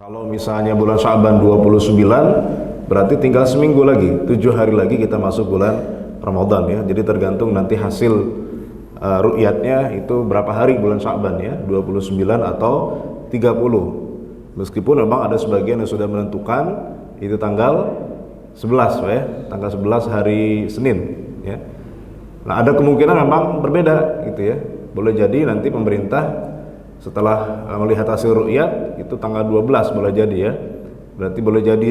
Kalau misalnya bulan Sya'ban 29, berarti tinggal seminggu lagi, 7 hari lagi kita masuk bulan Ramadan ya. Jadi tergantung nanti hasil ru'yatnya itu berapa hari bulan Sya'ban ya, 29 atau 30. Meskipun memang ada sebagian yang sudah menentukan itu tanggal 11 Pak ya, tanggal 11 hari Senin ya. Nah, ada kemungkinan memang berbeda gitu ya. Boleh jadi nanti pemerintah setelah melihat hasil ru'yat itu tanggal 12 boleh jadi ya. Berarti boleh jadi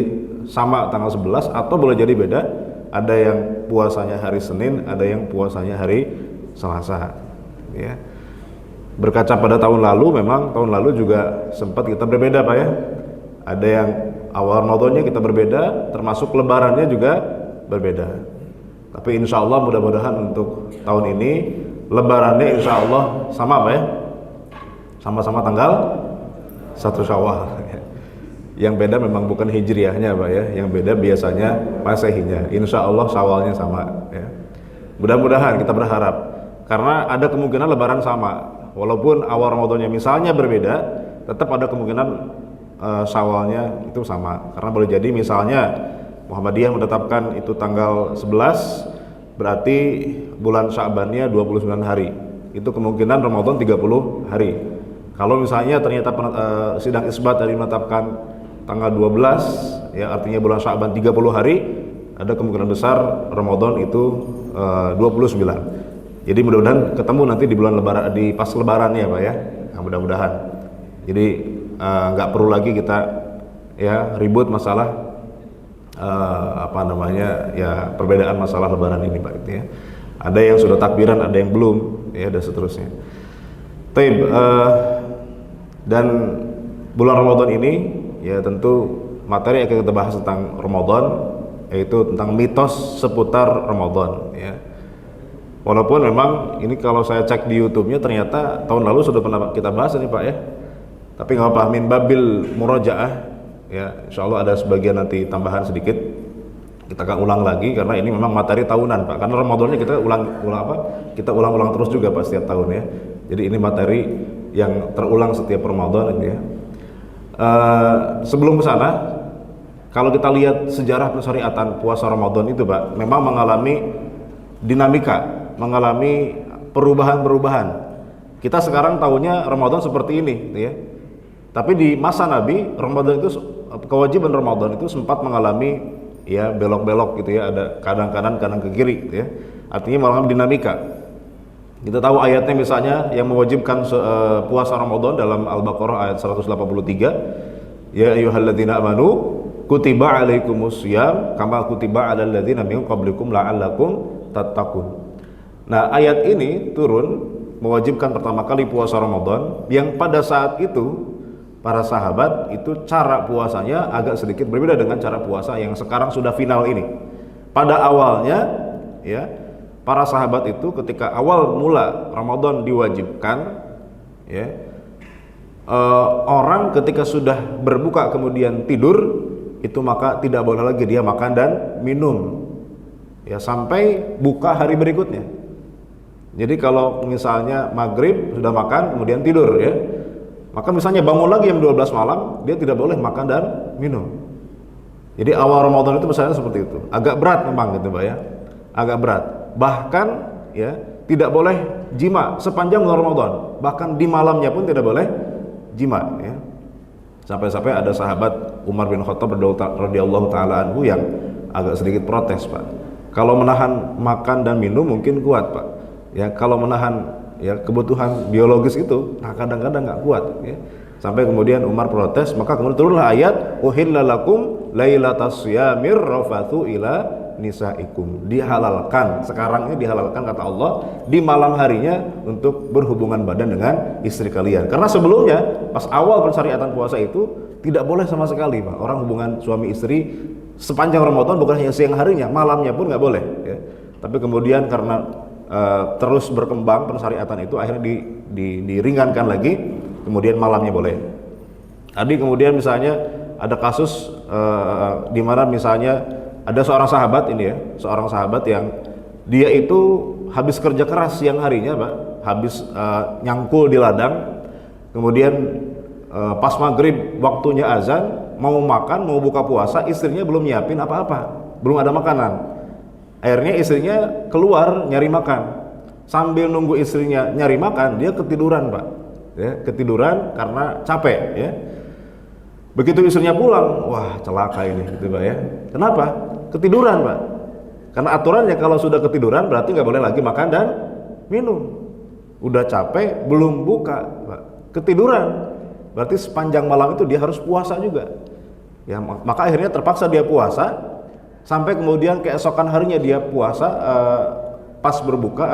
sama tanggal 11 atau boleh jadi beda. Ada yang puasanya hari Senin, ada yang puasanya hari Selasa ya. Berkaca pada tahun lalu, memang tahun lalu juga sempat kita berbeda Pak ya. Ada yang awal Ramadannya kita berbeda, termasuk lebarannya juga berbeda. Tapi insya Allah mudah-mudahan untuk tahun ini lebarannya insya Allah sama Pak ya, sama-sama tanggal 1 Syawal. Yang beda memang bukan hijriahnya Pak ya, yang beda biasanya masehinya. Insya Allah Syawalnya sama ya. Mudah-mudahan kita berharap, karena ada kemungkinan lebaran sama. Walaupun awal Ramadannya misalnya berbeda, tetap ada kemungkinan Syawalnya itu sama. Karena boleh jadi misalnya Muhammadiyah menetapkan itu tanggal 11, berarti bulan Sya'bannya 29 hari. Itu kemungkinan Ramadan 30 hari. Kalau misalnya ternyata sidang isbat tadi menetapkan tanggal 12, ya artinya bulan Sya'ban 30 hari, ada kemungkinan besar Ramadan itu 29. Jadi mudah-mudahan ketemu nanti di bulan lebaran, di pas lebaran ya Pak ya. Nah, mudah-mudahan. Jadi nggak perlu lagi kita ya ribut masalah perbedaan masalah lebaran ini Pak gitu ya. Ada yang sudah takbiran, ada yang belum ya, dan seterusnya. Dan bulan Ramadan ini ya tentu materi yang akan kita bahas tentang Ramadan, yaitu tentang mitos seputar Ramadan ya. Walaupun memang ini kalau saya cek di YouTube-nya ternyata tahun lalu sudah pernah kita bahas ini Pak ya. Tapi nggak apa-apa, min babil murojaah ya, insya Allah ada sebagian nanti tambahan sedikit. Kita akan ulang lagi karena ini memang materi tahunan Pak. Karena Ramadannya kita kita ulang-ulang terus juga Pak setiap tahun ya. Jadi ini materi yang terulang setiap Ramadan gitu ya. Sebelum ke sana, kalau kita lihat sejarah pensyariatan puasa Ramadan itu Pak, memang mengalami dinamika, mengalami perubahan-perubahan. Kita sekarang tahunya Ramadan seperti ini gitu ya. Tapi di masa Nabi, Ramadan itu, kewajiban Ramadan itu sempat mengalami ya belok-belok gitu ya, ada kadang-kadang kadang ke kiri gitu ya. Artinya mengalami dinamika. Kita tahu ayatnya misalnya yang mewajibkan puasa Ramadan dalam Al-Baqarah ayat 183. Ya ayyuhalladzina amanu kutiba alaikumusiyam kama kutiba alal ladzina min qablikum la'allakum tattaqun. Nah, ayat ini turun mewajibkan pertama kali puasa Ramadan, yang pada saat itu para sahabat itu cara puasanya agak sedikit berbeda dengan cara puasa yang sekarang sudah final ini. Pada awalnya ya, para sahabat itu ketika awal mula Ramadan diwajibkan ya, orang ketika sudah berbuka kemudian tidur itu maka tidak boleh lagi dia makan dan minum ya sampai buka hari berikutnya. Jadi kalau misalnya maghrib sudah makan kemudian tidur ya, maka misalnya bangun lagi jam 12 malam, dia tidak boleh makan dan minum. Jadi awal Ramadan itu misalnya seperti itu. Agak berat memang gitu Pak ya. Agak berat. Bahkan ya tidak boleh jima sepanjang bulan Ramadan. Bahkan di malamnya pun tidak boleh jima ya. Sampai-sampai ada sahabat Umar bin Khattab radhiyallahu taala anhu yang agak sedikit protes Pak. Kalau menahan makan dan minum mungkin kuat Pak. Ya kalau menahan ya kebutuhan biologis itu nah kadang-kadang nggak kuat ya. Sampai kemudian Umar protes, maka kemudian turunlah ayat uhilla lakum lailatas syamir rafathu ila nisaikum. Dihalalkan, sekarang ini dihalalkan kata Allah di malam harinya untuk berhubungan badan dengan istri kalian. Karena sebelumnya pas awal pensyariatan puasa itu tidak boleh sama sekali Pak, orang hubungan suami istri sepanjang Ramadan, bukan hanya siang harinya, malamnya pun nggak boleh ya. Tapi kemudian karena terus berkembang pensyariatan itu akhirnya diringankan lagi, kemudian malamnya boleh. Tadi kemudian misalnya ada kasus di mana misalnya ada seorang sahabat ini ya, seorang sahabat yang dia itu habis kerja keras siang harinya Pak, habis nyangkul di ladang, kemudian pas maghrib waktunya azan, mau makan, mau buka puasa, istrinya belum nyiapin apa-apa, belum ada makanan. Akhirnya istrinya keluar nyari makan. Sambil nunggu istrinya nyari makan, dia ketiduran, Pak. Ya, ketiduran karena capek, ya. Begitu istrinya pulang, wah celaka ini, gitu Pak ya. Kenapa? Ketiduran, Pak. Karena aturannya kalau sudah ketiduran berarti nggak boleh lagi makan dan minum. Udah capek, belum buka, Pak. Ketiduran. Berarti sepanjang malam itu dia harus puasa juga. Ya, maka akhirnya terpaksa dia puasa sampai kemudian keesokan harinya dia puasa, pas berbuka,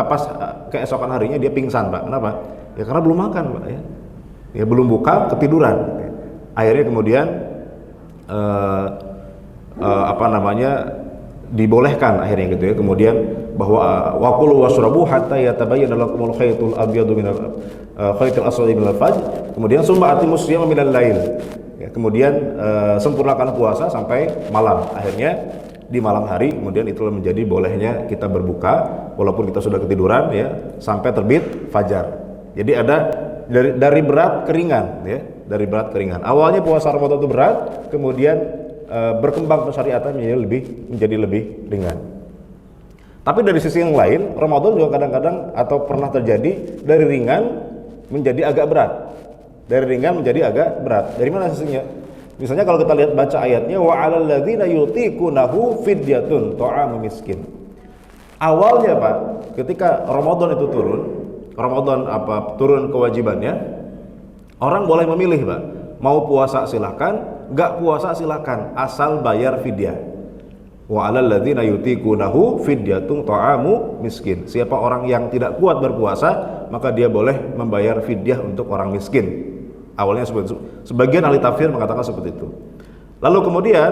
keesokan harinya dia pingsan, Pak. Kenapa? Ya karena belum makan, Pak ya. Ya belum buka, ketiduran. Akhirnya kemudian dibolehkan akhirnya gitu ya. Kemudian bahwa waqulu washrabu hatta yatabayyana lakumul khaytul abyadu minal khaytil aswadi minal fajr. Kemudian summa atimus siyama minal lail. Ya, kemudian sempurnakan puasa sampai malam. Akhirnya di malam hari kemudian itu menjadi bolehnya kita berbuka walaupun kita sudah ketiduran ya sampai terbit fajar. Jadi ada dari berat ke ringan ya, dari berat ke ringan. Awalnya puasa Ramadan itu berat, kemudian berkembang pensyariatan menjadi lebih ringan. Tapi dari sisi yang lain, Ramadan juga kadang-kadang atau pernah terjadi dari ringan menjadi agak berat. Dari ringan menjadi agak berat. Dari mana sisinya? Misalnya kalau kita lihat baca ayatnya wa 'alal ladzina yutiqunahu fidyatun ta'amu miskin. Awalnya Pak, ketika Ramadan itu turun, turun kewajibannya, orang boleh memilih Pak. Mau puasa silakan, enggak puasa silakan, asal bayar fidyah. Wa 'alal ladzina yutiqunahu fidyatun ta'amu miskin. Siapa orang yang tidak kuat berpuasa, maka dia boleh membayar fidyah untuk orang miskin. Awalnya sebagian ahli tafsir mengatakan seperti itu. Lalu kemudian,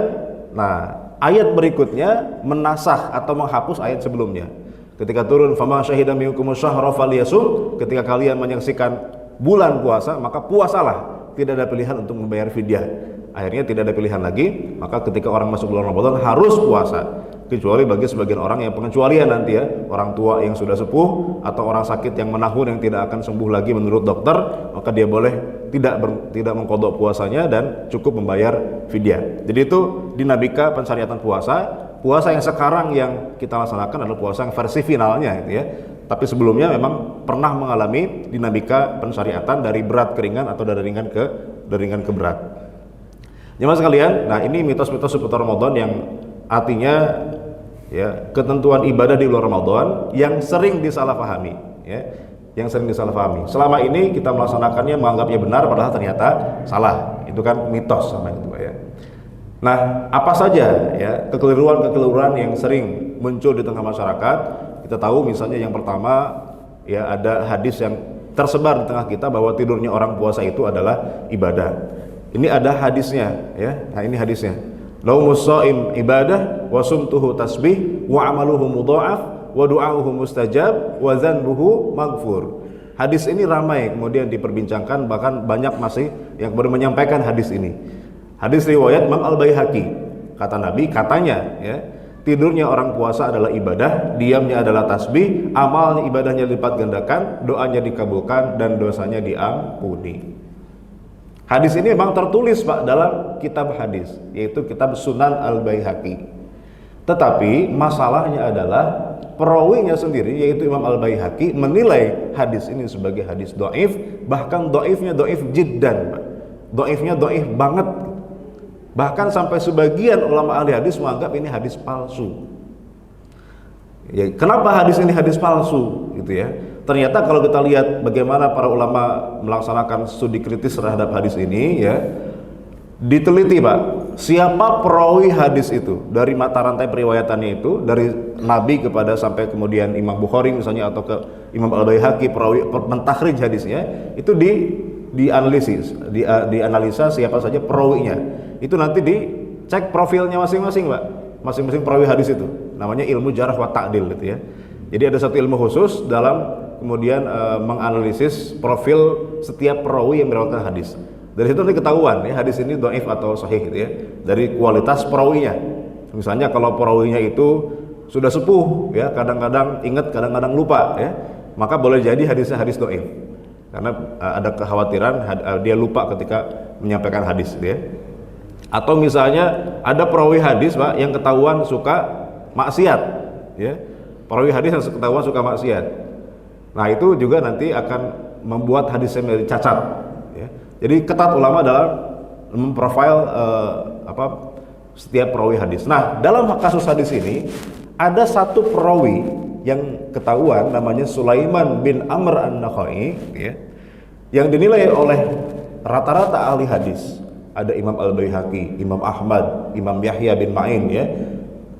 ayat berikutnya menasakh atau menghapus ayat sebelumnya. Ketika turun faman syahida minkum syahra falyasum, ketika kalian menyaksikan bulan puasa, maka puasalah. Tidak ada pilihan untuk membayar fidyah. Akhirnya tidak ada pilihan lagi, maka ketika orang masuk bulan Ramadan harus puasa. Kecuali bagi sebagian orang yang pengecualian nanti ya, orang tua yang sudah sepuh atau orang sakit yang menahun yang tidak akan sembuh lagi menurut dokter, maka dia boleh tidak mengqadha puasanya dan cukup membayar fidyah. Jadi itu dinamika pensyariatan puasa. Puasa yang sekarang yang kita laksanakan adalah puasa yang versi finalnya gitu ya. Tapi sebelumnya memang pernah mengalami dinamika pensyariatan dari berat ke ringan atau dari ringan ke berat. Jemaah sekalian, ini mitos-mitos seputar Ramadan yang artinya ya ketentuan ibadah di bulan Ramadan yang sering disalahpahami ya, yang sering disalahpahami. Selama ini kita melaksanakannya menganggapnya benar padahal ternyata salah. Itu kan mitos sama itu Pak ya. Apa saja ya kekeliruan-kekeliruan yang sering muncul di tengah masyarakat? Kita tahu misalnya yang pertama ya ada hadis yang tersebar di tengah kita bahwa tidurnya orang puasa itu adalah ibadah. Ini ada hadisnya ya. Ini hadisnya. Naumus shaim ibadah wa sumtuhu tasbih wa amaluhu mudha'af wa du'auhu mustajab wa dzanbuhu maghfur. Hadis ini ramai kemudian diperbincangkan, bahkan banyak masih yang baru menyampaikan hadis ini. Hadis riwayat Imam Al-Baihaqi. Kata Nabi, katanya ya, tidurnya orang puasa adalah ibadah, diamnya adalah tasbih, amalnya ibadahnya lipat gandakan, doanya dikabulkan dan dosanya diampuni. Hadis ini memang tertulis Pak dalam kitab hadis, yaitu kitab Sunan Al-Baihaqi. Tetapi masalahnya adalah perawinya sendiri, yaitu Imam Al-Baihaqi, menilai hadis ini sebagai hadis dhaif, bahkan dhaifnya dhaif jiddan Pak. Dhaifnya dhaif banget. Bahkan sampai sebagian ulama ahli hadis menganggap ini hadis palsu. Ya, kenapa hadis ini hadis palsu gitu ya? Ternyata kalau kita lihat bagaimana para ulama melaksanakan studi kritis terhadap hadis ini ya, diteliti Pak, siapa perawi hadis itu dari mata rantai periwayatannya itu dari Nabi kepada sampai kemudian Imam Bukhari misalnya atau ke Imam Al-Baihaqi perawi mentakhrij hadisnya itu dianalisa siapa saja perawinya. Itu nanti dicek profilnya masing-masing Pak, masing-masing perawi hadis itu. Namanya ilmu jarh wa ta'dil gitu ya. Jadi ada satu ilmu khusus dalam kemudian menganalisis profil setiap perawi yang meriwayatkan hadis. Dari situ nanti ketahuan ya hadis ini dhaif atau sahih gitu ya, dari kualitas perawinya. Misalnya kalau perawinya itu sudah sepuh ya, kadang-kadang ingat kadang-kadang lupa ya, maka boleh jadi hadisnya hadis dhaif. karena ada kekhawatiran dia lupa ketika menyampaikan hadis gitu ya. Atau misalnya ada perawi hadis Pak yang ketahuan suka maksiat ya, perawi hadis yang ketahuan suka maksiat. Nah itu juga nanti akan membuat hadisnya menjadi cacat ya. Jadi ketat ulama dalam memprofile setiap perawi hadis. Nah dalam kasus hadis ini ada satu perawi yang ketahuan namanya Sulaiman bin Amr an-Nakhai ya, yang dinilai oleh rata-rata ahli hadis. Ada Imam Al-Baihaqi, Imam Ahmad, Imam Yahya bin Ma'in ya,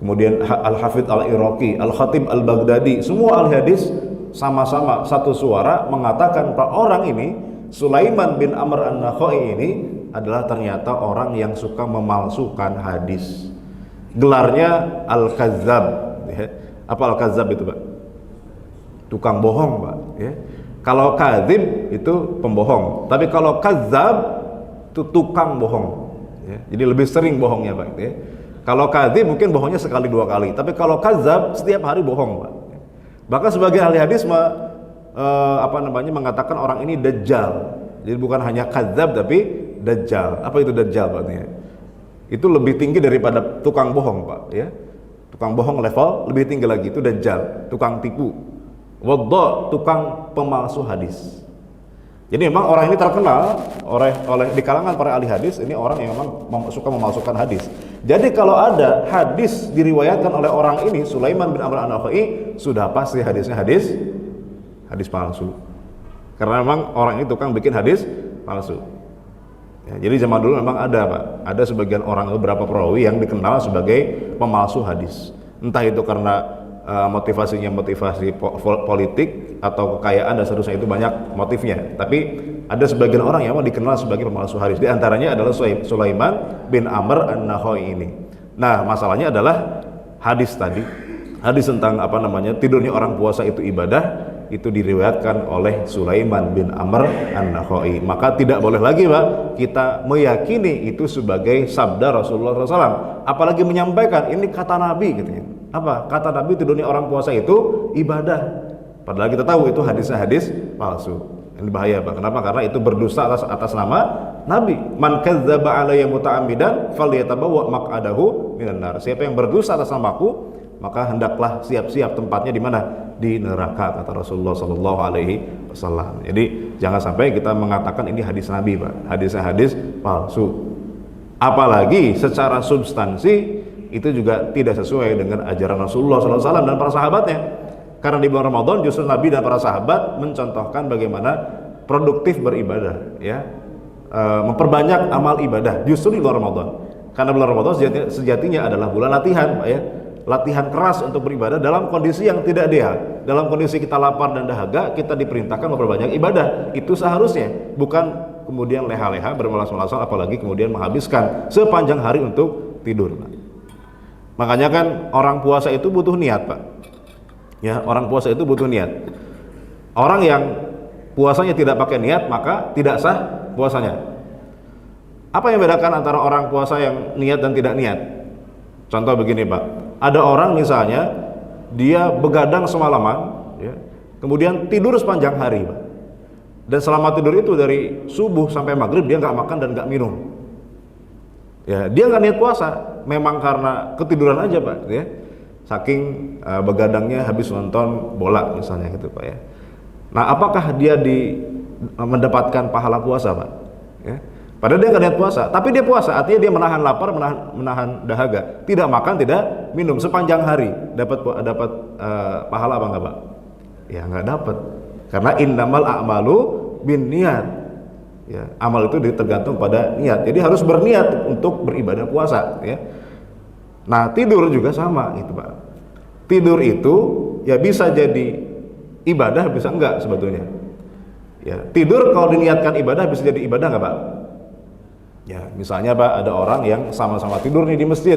kemudian Al-Hafidh Al-Iraqi, Al-Khatib Al-Baghdadi, semua ahli hadis sama-sama satu suara mengatakan bahwa orang ini Sulaiman bin Amr an-Nakhai ini adalah ternyata orang yang suka memalsukan hadis. Gelarnya Al-Kazzab ya. Apa Al-Kazzab itu Pak? Tukang bohong Pak ya. Kalau kadzib itu pembohong, tapi kalau kazzab itu tukang bohong ya. Jadi lebih sering bohongnya Pak ya. Kalau kadzib mungkin bohongnya sekali dua kali, tapi kalau kazzab setiap hari bohong Pak. Bahkan sebagai ahli hadis mengatakan orang ini dajjal. Jadi bukan hanya kazzab tapi dajjal. Apa itu dajjal Pak ya? Itu lebih tinggi daripada tukang bohong Pak ya. Tukang bohong level lebih tinggi lagi, itu dajjal, tukang tipu. Wadda, tukang pemalsu hadis. Jadi memang orang ini terkenal oleh di kalangan para ahli hadis, ini orang yang memang suka memalsukan hadis. Jadi kalau ada hadis diriwayatkan oleh orang ini Sulaiman bin Amr an-Nakhai, sudah pasti hadisnya hadis palsu. Karena memang orang ini tukang bikin hadis palsu. Ya, jadi zaman dulu memang ada Pak, ada sebagian orang, beberapa perawi yang dikenal sebagai pemalsu hadis. Entah itu karena motivasi politik atau kekayaan dan seterusnya, itu banyak motifnya. Tapi ada sebagian orang yang dikenal sebagai pemalsu hadis. Di antaranya adalah Sulaiman bin Amr an-Nakhai ini. Nah, masalahnya adalah hadis tadi, hadis tentang tidurnya orang puasa itu ibadah, itu diriwayatkan oleh Sulaiman bin Amr an-Nakhai. Maka tidak boleh lagi Pak kita meyakini itu sebagai sabda Rasulullah SAW, apalagi menyampaikan ini kata Nabi gitu ya. Apa? Kata Nabi tidurnya orang puasa itu ibadah. Padahal kita tahu itu hadisnya hadis palsu. Ini bahaya Pak. Kenapa? Karena itu berdusta atas nama Nabi. Man kadzdzaba alayya muta'ammidan falyatabawwa maq'adahu minan nar. Siapa yang berdusta atas namaku, maka hendaklah siap-siap tempatnya di mana? Di neraka, kata Rasulullah sallallahu alaihi wasallam. Jadi jangan sampai kita mengatakan ini hadis Nabi, Pak. Hadisnya hadis palsu. Apalagi secara substansi itu juga tidak sesuai dengan ajaran Rasulullah sallallahu alaihi wasallam dan para sahabatnya. Karena di bulan Ramadan justru Nabi dan para sahabat mencontohkan bagaimana produktif beribadah, ya. Memperbanyak amal ibadah justru di bulan Ramadan. Karena bulan Ramadan sejatinya adalah bulan latihan, Pak ya. Latihan keras untuk beribadah dalam kondisi yang tidak ideal. Dalam kondisi kita lapar dan dahaga, kita diperintahkan memperbanyak ibadah. Itu seharusnya, bukan kemudian leha-leha bermalas-malasan, apalagi kemudian menghabiskan sepanjang hari untuk tidur. Makanya kan orang puasa itu butuh niat, Pak. Ya, orang puasa itu butuh niat. Orang yang puasanya tidak pakai niat, maka tidak sah puasanya. Apa yang membedakan antara orang puasa yang niat dan tidak niat? Contoh begini, Pak. Ada orang misalnya dia begadang semalaman, ya, kemudian tidur sepanjang hari, Pak. Dan selama tidur itu dari subuh sampai maghrib dia nggak makan dan nggak minum. Ya, dia nggak niat puasa, memang karena ketiduran aja, Pak. Ya, saking begadangnya habis nonton bola misalnya gitu, Pak. Ya. Nah, apakah dia mendapatkan pahala puasa, Pak? Ya. Padahal dia nggak niat puasa, tapi dia puasa, artinya dia menahan lapar, menahan dahaga, tidak makan, tidak minum sepanjang hari. Dapat pahala apa enggak, Pak? Ya nggak dapat, karena innamal a'malu bin niat. Ya, amal itu tergantung pada niat. Jadi harus berniat untuk beribadah puasa. Ya. Nah tidur juga sama, gitu, Pak. Tidur itu ya bisa jadi ibadah, bisa enggak sebetulnya. Ya, tidur kalau diniatkan ibadah bisa jadi ibadah enggak, Pak? Ya, misalnya Pak, ada orang yang sama-sama tidur nih di masjid.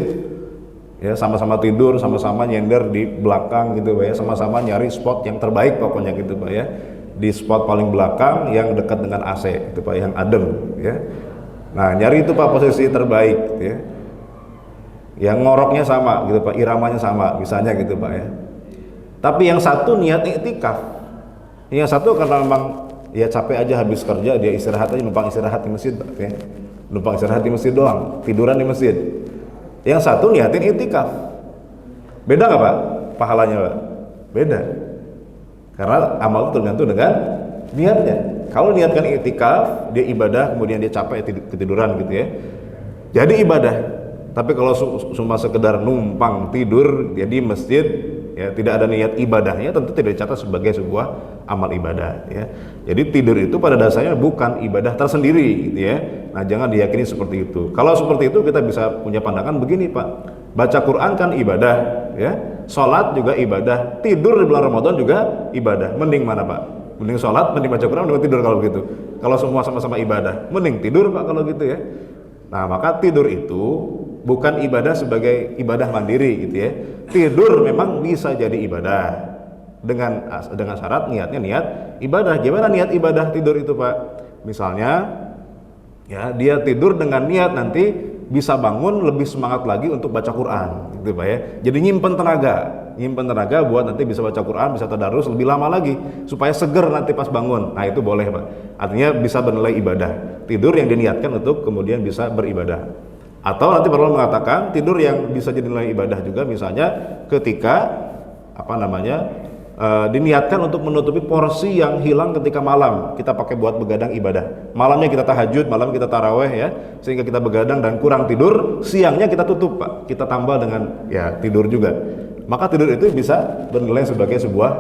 Ya, sama-sama tidur, sama-sama nyender di belakang gitu, Pak ya. Sama-sama nyari spot yang terbaik pokoknya gitu, Pak ya. Di spot paling belakang yang dekat dengan AC gitu, Pak, yang adem, ya. Nah, nyari itu Pak posisi terbaik gitu, ya. Yang ngoroknya sama gitu, Pak, iramanya sama, misalnya gitu, Pak ya. Tapi yang satu niat iktikaf. Yang satu karena memang ya capek aja habis kerja, dia istirahat aja, numpang istirahat di masjid, Pak, ya. Numpang istirahat di masjid doang, tiduran di masjid. Yang satu niatin iktikaf. Beda nggak Pak pahalanya Pak? Beda. Karena amal itu tergantung dengan niatnya. Kalau niatkan iktikaf, dia ibadah, kemudian dia capek ketiduran gitu ya, jadi ibadah. Tapi kalau cuma sekedar numpang tidur dia di masjid, ya tidak ada niat ibadahnya, tentu tidak dicatat sebagai sebuah amal ibadah ya. Jadi tidur itu pada dasarnya bukan ibadah tersendiri gitu ya. Nah, jangan diyakini seperti itu. Kalau seperti itu kita bisa punya pandangan begini Pak, baca Quran kan ibadah ya, sholat juga ibadah, tidur di bulan Ramadan juga ibadah. Mending mana Pak? Mending sholat, mending baca Quran, mending tidur kalau gitu. Kalau semua sama-sama ibadah, mending tidur Pak kalau gitu ya. Nah, maka tidur itu bukan ibadah sebagai ibadah mandiri gitu ya. Tidur memang bisa jadi ibadah dengan syarat niatnya niat ibadah. Gimana niat ibadah tidur itu Pak? Misalnya ya, dia tidur dengan niat nanti bisa bangun lebih semangat lagi untuk baca Quran gitu Pak ya. Jadi nyimpen tenaga buat nanti bisa baca Quran, bisa tadarus lebih lama lagi supaya seger nanti pas bangun. Nah, itu boleh Pak. Artinya bisa bernilai ibadah. Tidur yang diniatkan untuk kemudian bisa beribadah. Atau nanti para ulama mengatakan tidur yang bisa jadi nilai ibadah juga, misalnya ketika diniatkan untuk menutupi porsi yang hilang ketika malam kita pakai buat begadang ibadah. Malamnya kita tahajud, malam kita taraweh ya, sehingga kita begadang dan kurang tidur, siangnya kita tutup Pak, kita tambah dengan ya tidur juga. Maka tidur itu bisa bernilai sebagai sebuah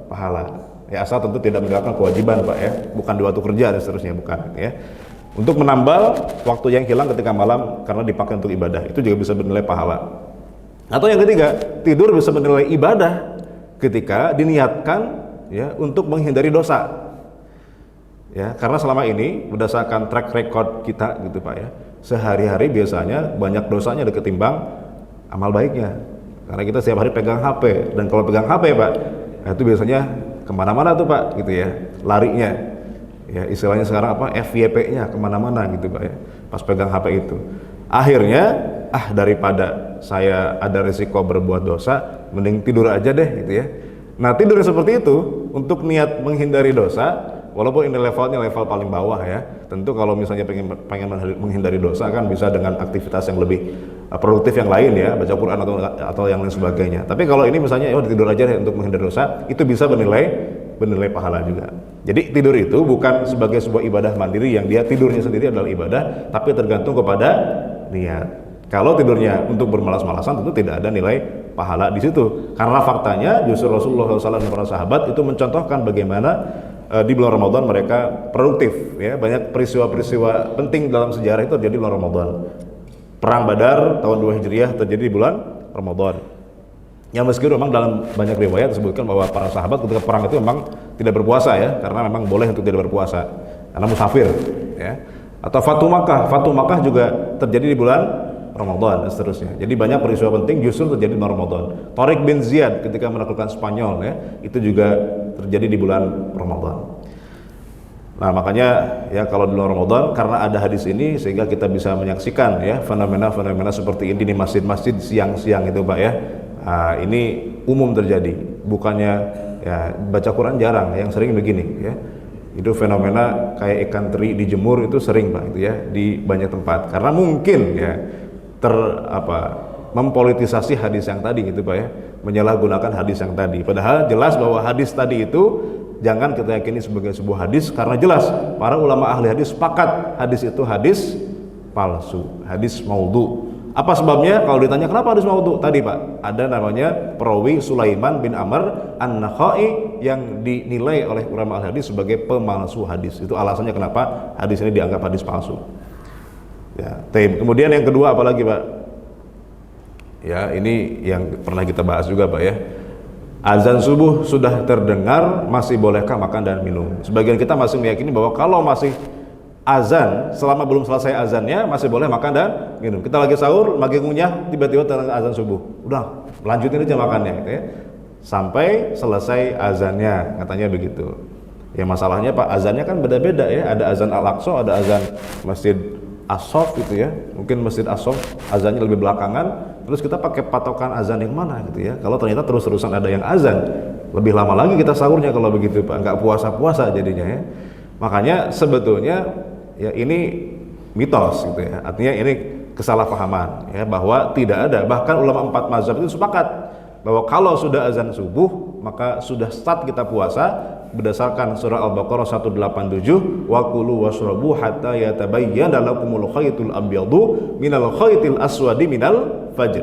pahala. Ya, asal tentu tidak meninggalkan kewajiban Pak ya, bukan di waktu kerja dan seterusnya, bukan ya. Untuk menambal waktu yang hilang ketika malam karena dipakai untuk ibadah, itu juga bisa bernilai pahala. Atau yang ketiga, tidur bisa bernilai ibadah ketika diniatkan ya untuk menghindari dosa. Ya, karena selama ini berdasarkan track record kita gitu Pak ya, sehari-hari biasanya banyak dosanya ketimbang amal baiknya. Karena kita setiap hari pegang HP, dan kalau pegang HP Pak, nah itu biasanya kemana-mana tuh Pak gitu ya, larinya. Ya, istilahnya sekarang apa, FYP-nya kemana-mana gitu Pak ya, pas pegang HP itu. Akhirnya daripada saya ada risiko berbuat dosa, mending tidur aja deh gitu ya. Nah, tidur seperti itu untuk niat menghindari dosa, walaupun ini levelnya level paling bawah ya. Tentu kalau misalnya pengen menghindari dosa kan bisa dengan aktivitas yang lebih produktif yang lain ya, baca Quran atau yang lain sebagainya. Tapi kalau ini misalnya tidur aja deh untuk menghindari dosa, itu bisa bernilai pahala juga. Jadi tidur itu bukan sebagai sebuah ibadah mandiri yang dia tidurnya sendiri adalah ibadah, tapi tergantung kepada niat. Kalau tidurnya untuk bermalas-malasan tentu tidak ada nilai pahala di situ. Karena faktanya justru Rasulullah SAW dan para sahabat itu mencontohkan bagaimana di bulan Ramadan mereka produktif ya. Banyak peristiwa-peristiwa penting dalam sejarah itu terjadi di bulan Ramadan. Perang Badar tahun 2 Hijriah terjadi di bulan Ramadan. Yang meskipun memang dalam banyak riwayat disebutkan bahwa para sahabat ketika perang itu memang tidak berpuasa ya, karena memang boleh untuk tidak berpuasa karena musafir ya. Atau Fatu Makkah juga terjadi di bulan Ramadan dan seterusnya. Jadi banyak peristiwa penting justru terjadi di bulan Ramadan. Tariq bin Ziyad ketika menaklukkan Spanyol ya, itu juga terjadi di bulan Ramadan. Nah, makanya ya kalau di bulan Ramadan karena ada hadis ini sehingga kita bisa menyaksikan ya fenomena-fenomena seperti ini di masjid-masjid siang-siang itu Pak ya. Nah, ini umum terjadi, bukannya ya baca Quran jarang, yang sering begini ya. Itu fenomena kayak ikan teri dijemur itu sering Pak itu ya di banyak tempat. Karena mungkin ya mempolitisasi hadis yang tadi gitu Pak ya, menyalahgunakan hadis yang tadi. Padahal jelas bahwa hadis tadi itu jangan kita yakini sebagai sebuah hadis, karena jelas para ulama ahli hadis sepakat hadis itu hadis palsu, hadis maudhu. Apa sebabnya? Kalau ditanya kenapa hadis maudhu? Tadi Pak, ada namanya perawi Sulaiman bin Amr An-Nakhai yang dinilai oleh ulama ahli hadis sebagai pemalsu hadis. Itu alasannya kenapa hadis ini dianggap hadis palsu. Ya, kemudian yang kedua apalagi Pak? Ya, ini yang pernah kita bahas juga Pak ya. Azan subuh sudah terdengar, masih bolehkah makan dan minum? Sebagian kita masih meyakini bahwa kalau masih azan, selama belum selesai azannya masih boleh makan dan minum. Kita lagi sahur, lagi ngunyah, tiba-tiba terdengar azan subuh, udah lanjutin aja makannya gitu ya, sampai selesai azannya, katanya begitu. Ya masalahnya Pak, azannya kan beda-beda ya, ada azan Al-Aqsa, ada azan Masjid As-Sof gitu ya. Mungkin Masjid As-Sof azannya lebih belakangan, terus kita pakai patokan azan yang mana gitu ya. Kalau ternyata terus-terusan ada yang azan, lebih lama lagi kita sahurnya kalau begitu Pak, nggak puasa-puasa jadinya ya. Makanya sebetulnya ya ini mitos gitu ya. Artinya ini kesalahpahaman ya, bahwa tidak ada, bahkan ulama 4 mazhab itu sepakat bahwa kalau sudah azan subuh maka sudah start kita puasa berdasarkan surah Al-Baqarah 187, wa kulu washrabu hatta yatabayyana lakumul khaytul abyadu minal khaytil aswadi minal fajr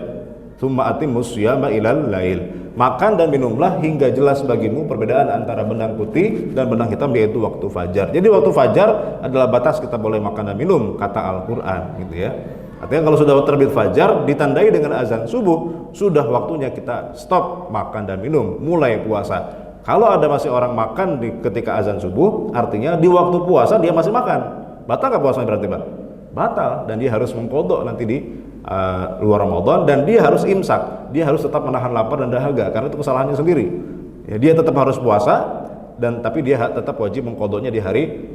tsumma atimmus shiyama ilal lail. Makan dan minumlah hingga jelas bagimu perbedaan antara benang putih dan benang hitam, yaitu waktu fajar. Jadi waktu fajar adalah batas kita boleh makan dan minum, kata Al-Qur'an gitu ya. Artinya kalau sudah terbit fajar ditandai dengan azan subuh, sudah waktunya kita stop makan dan minum, mulai puasa. Kalau ada masih orang makan ketika azan subuh, artinya di waktu puasa dia masih makan. Batal nggak puasanya berarti, Pak? Batal, dan dia harus mengqadha nanti di luar Ramadan, dan dia harus imsak. Dia harus tetap menahan lapar dan dahaga karena itu kesalahannya sendiri. Ya, dia tetap harus puasa, dan tapi dia tetap wajib mengqadhanya di hari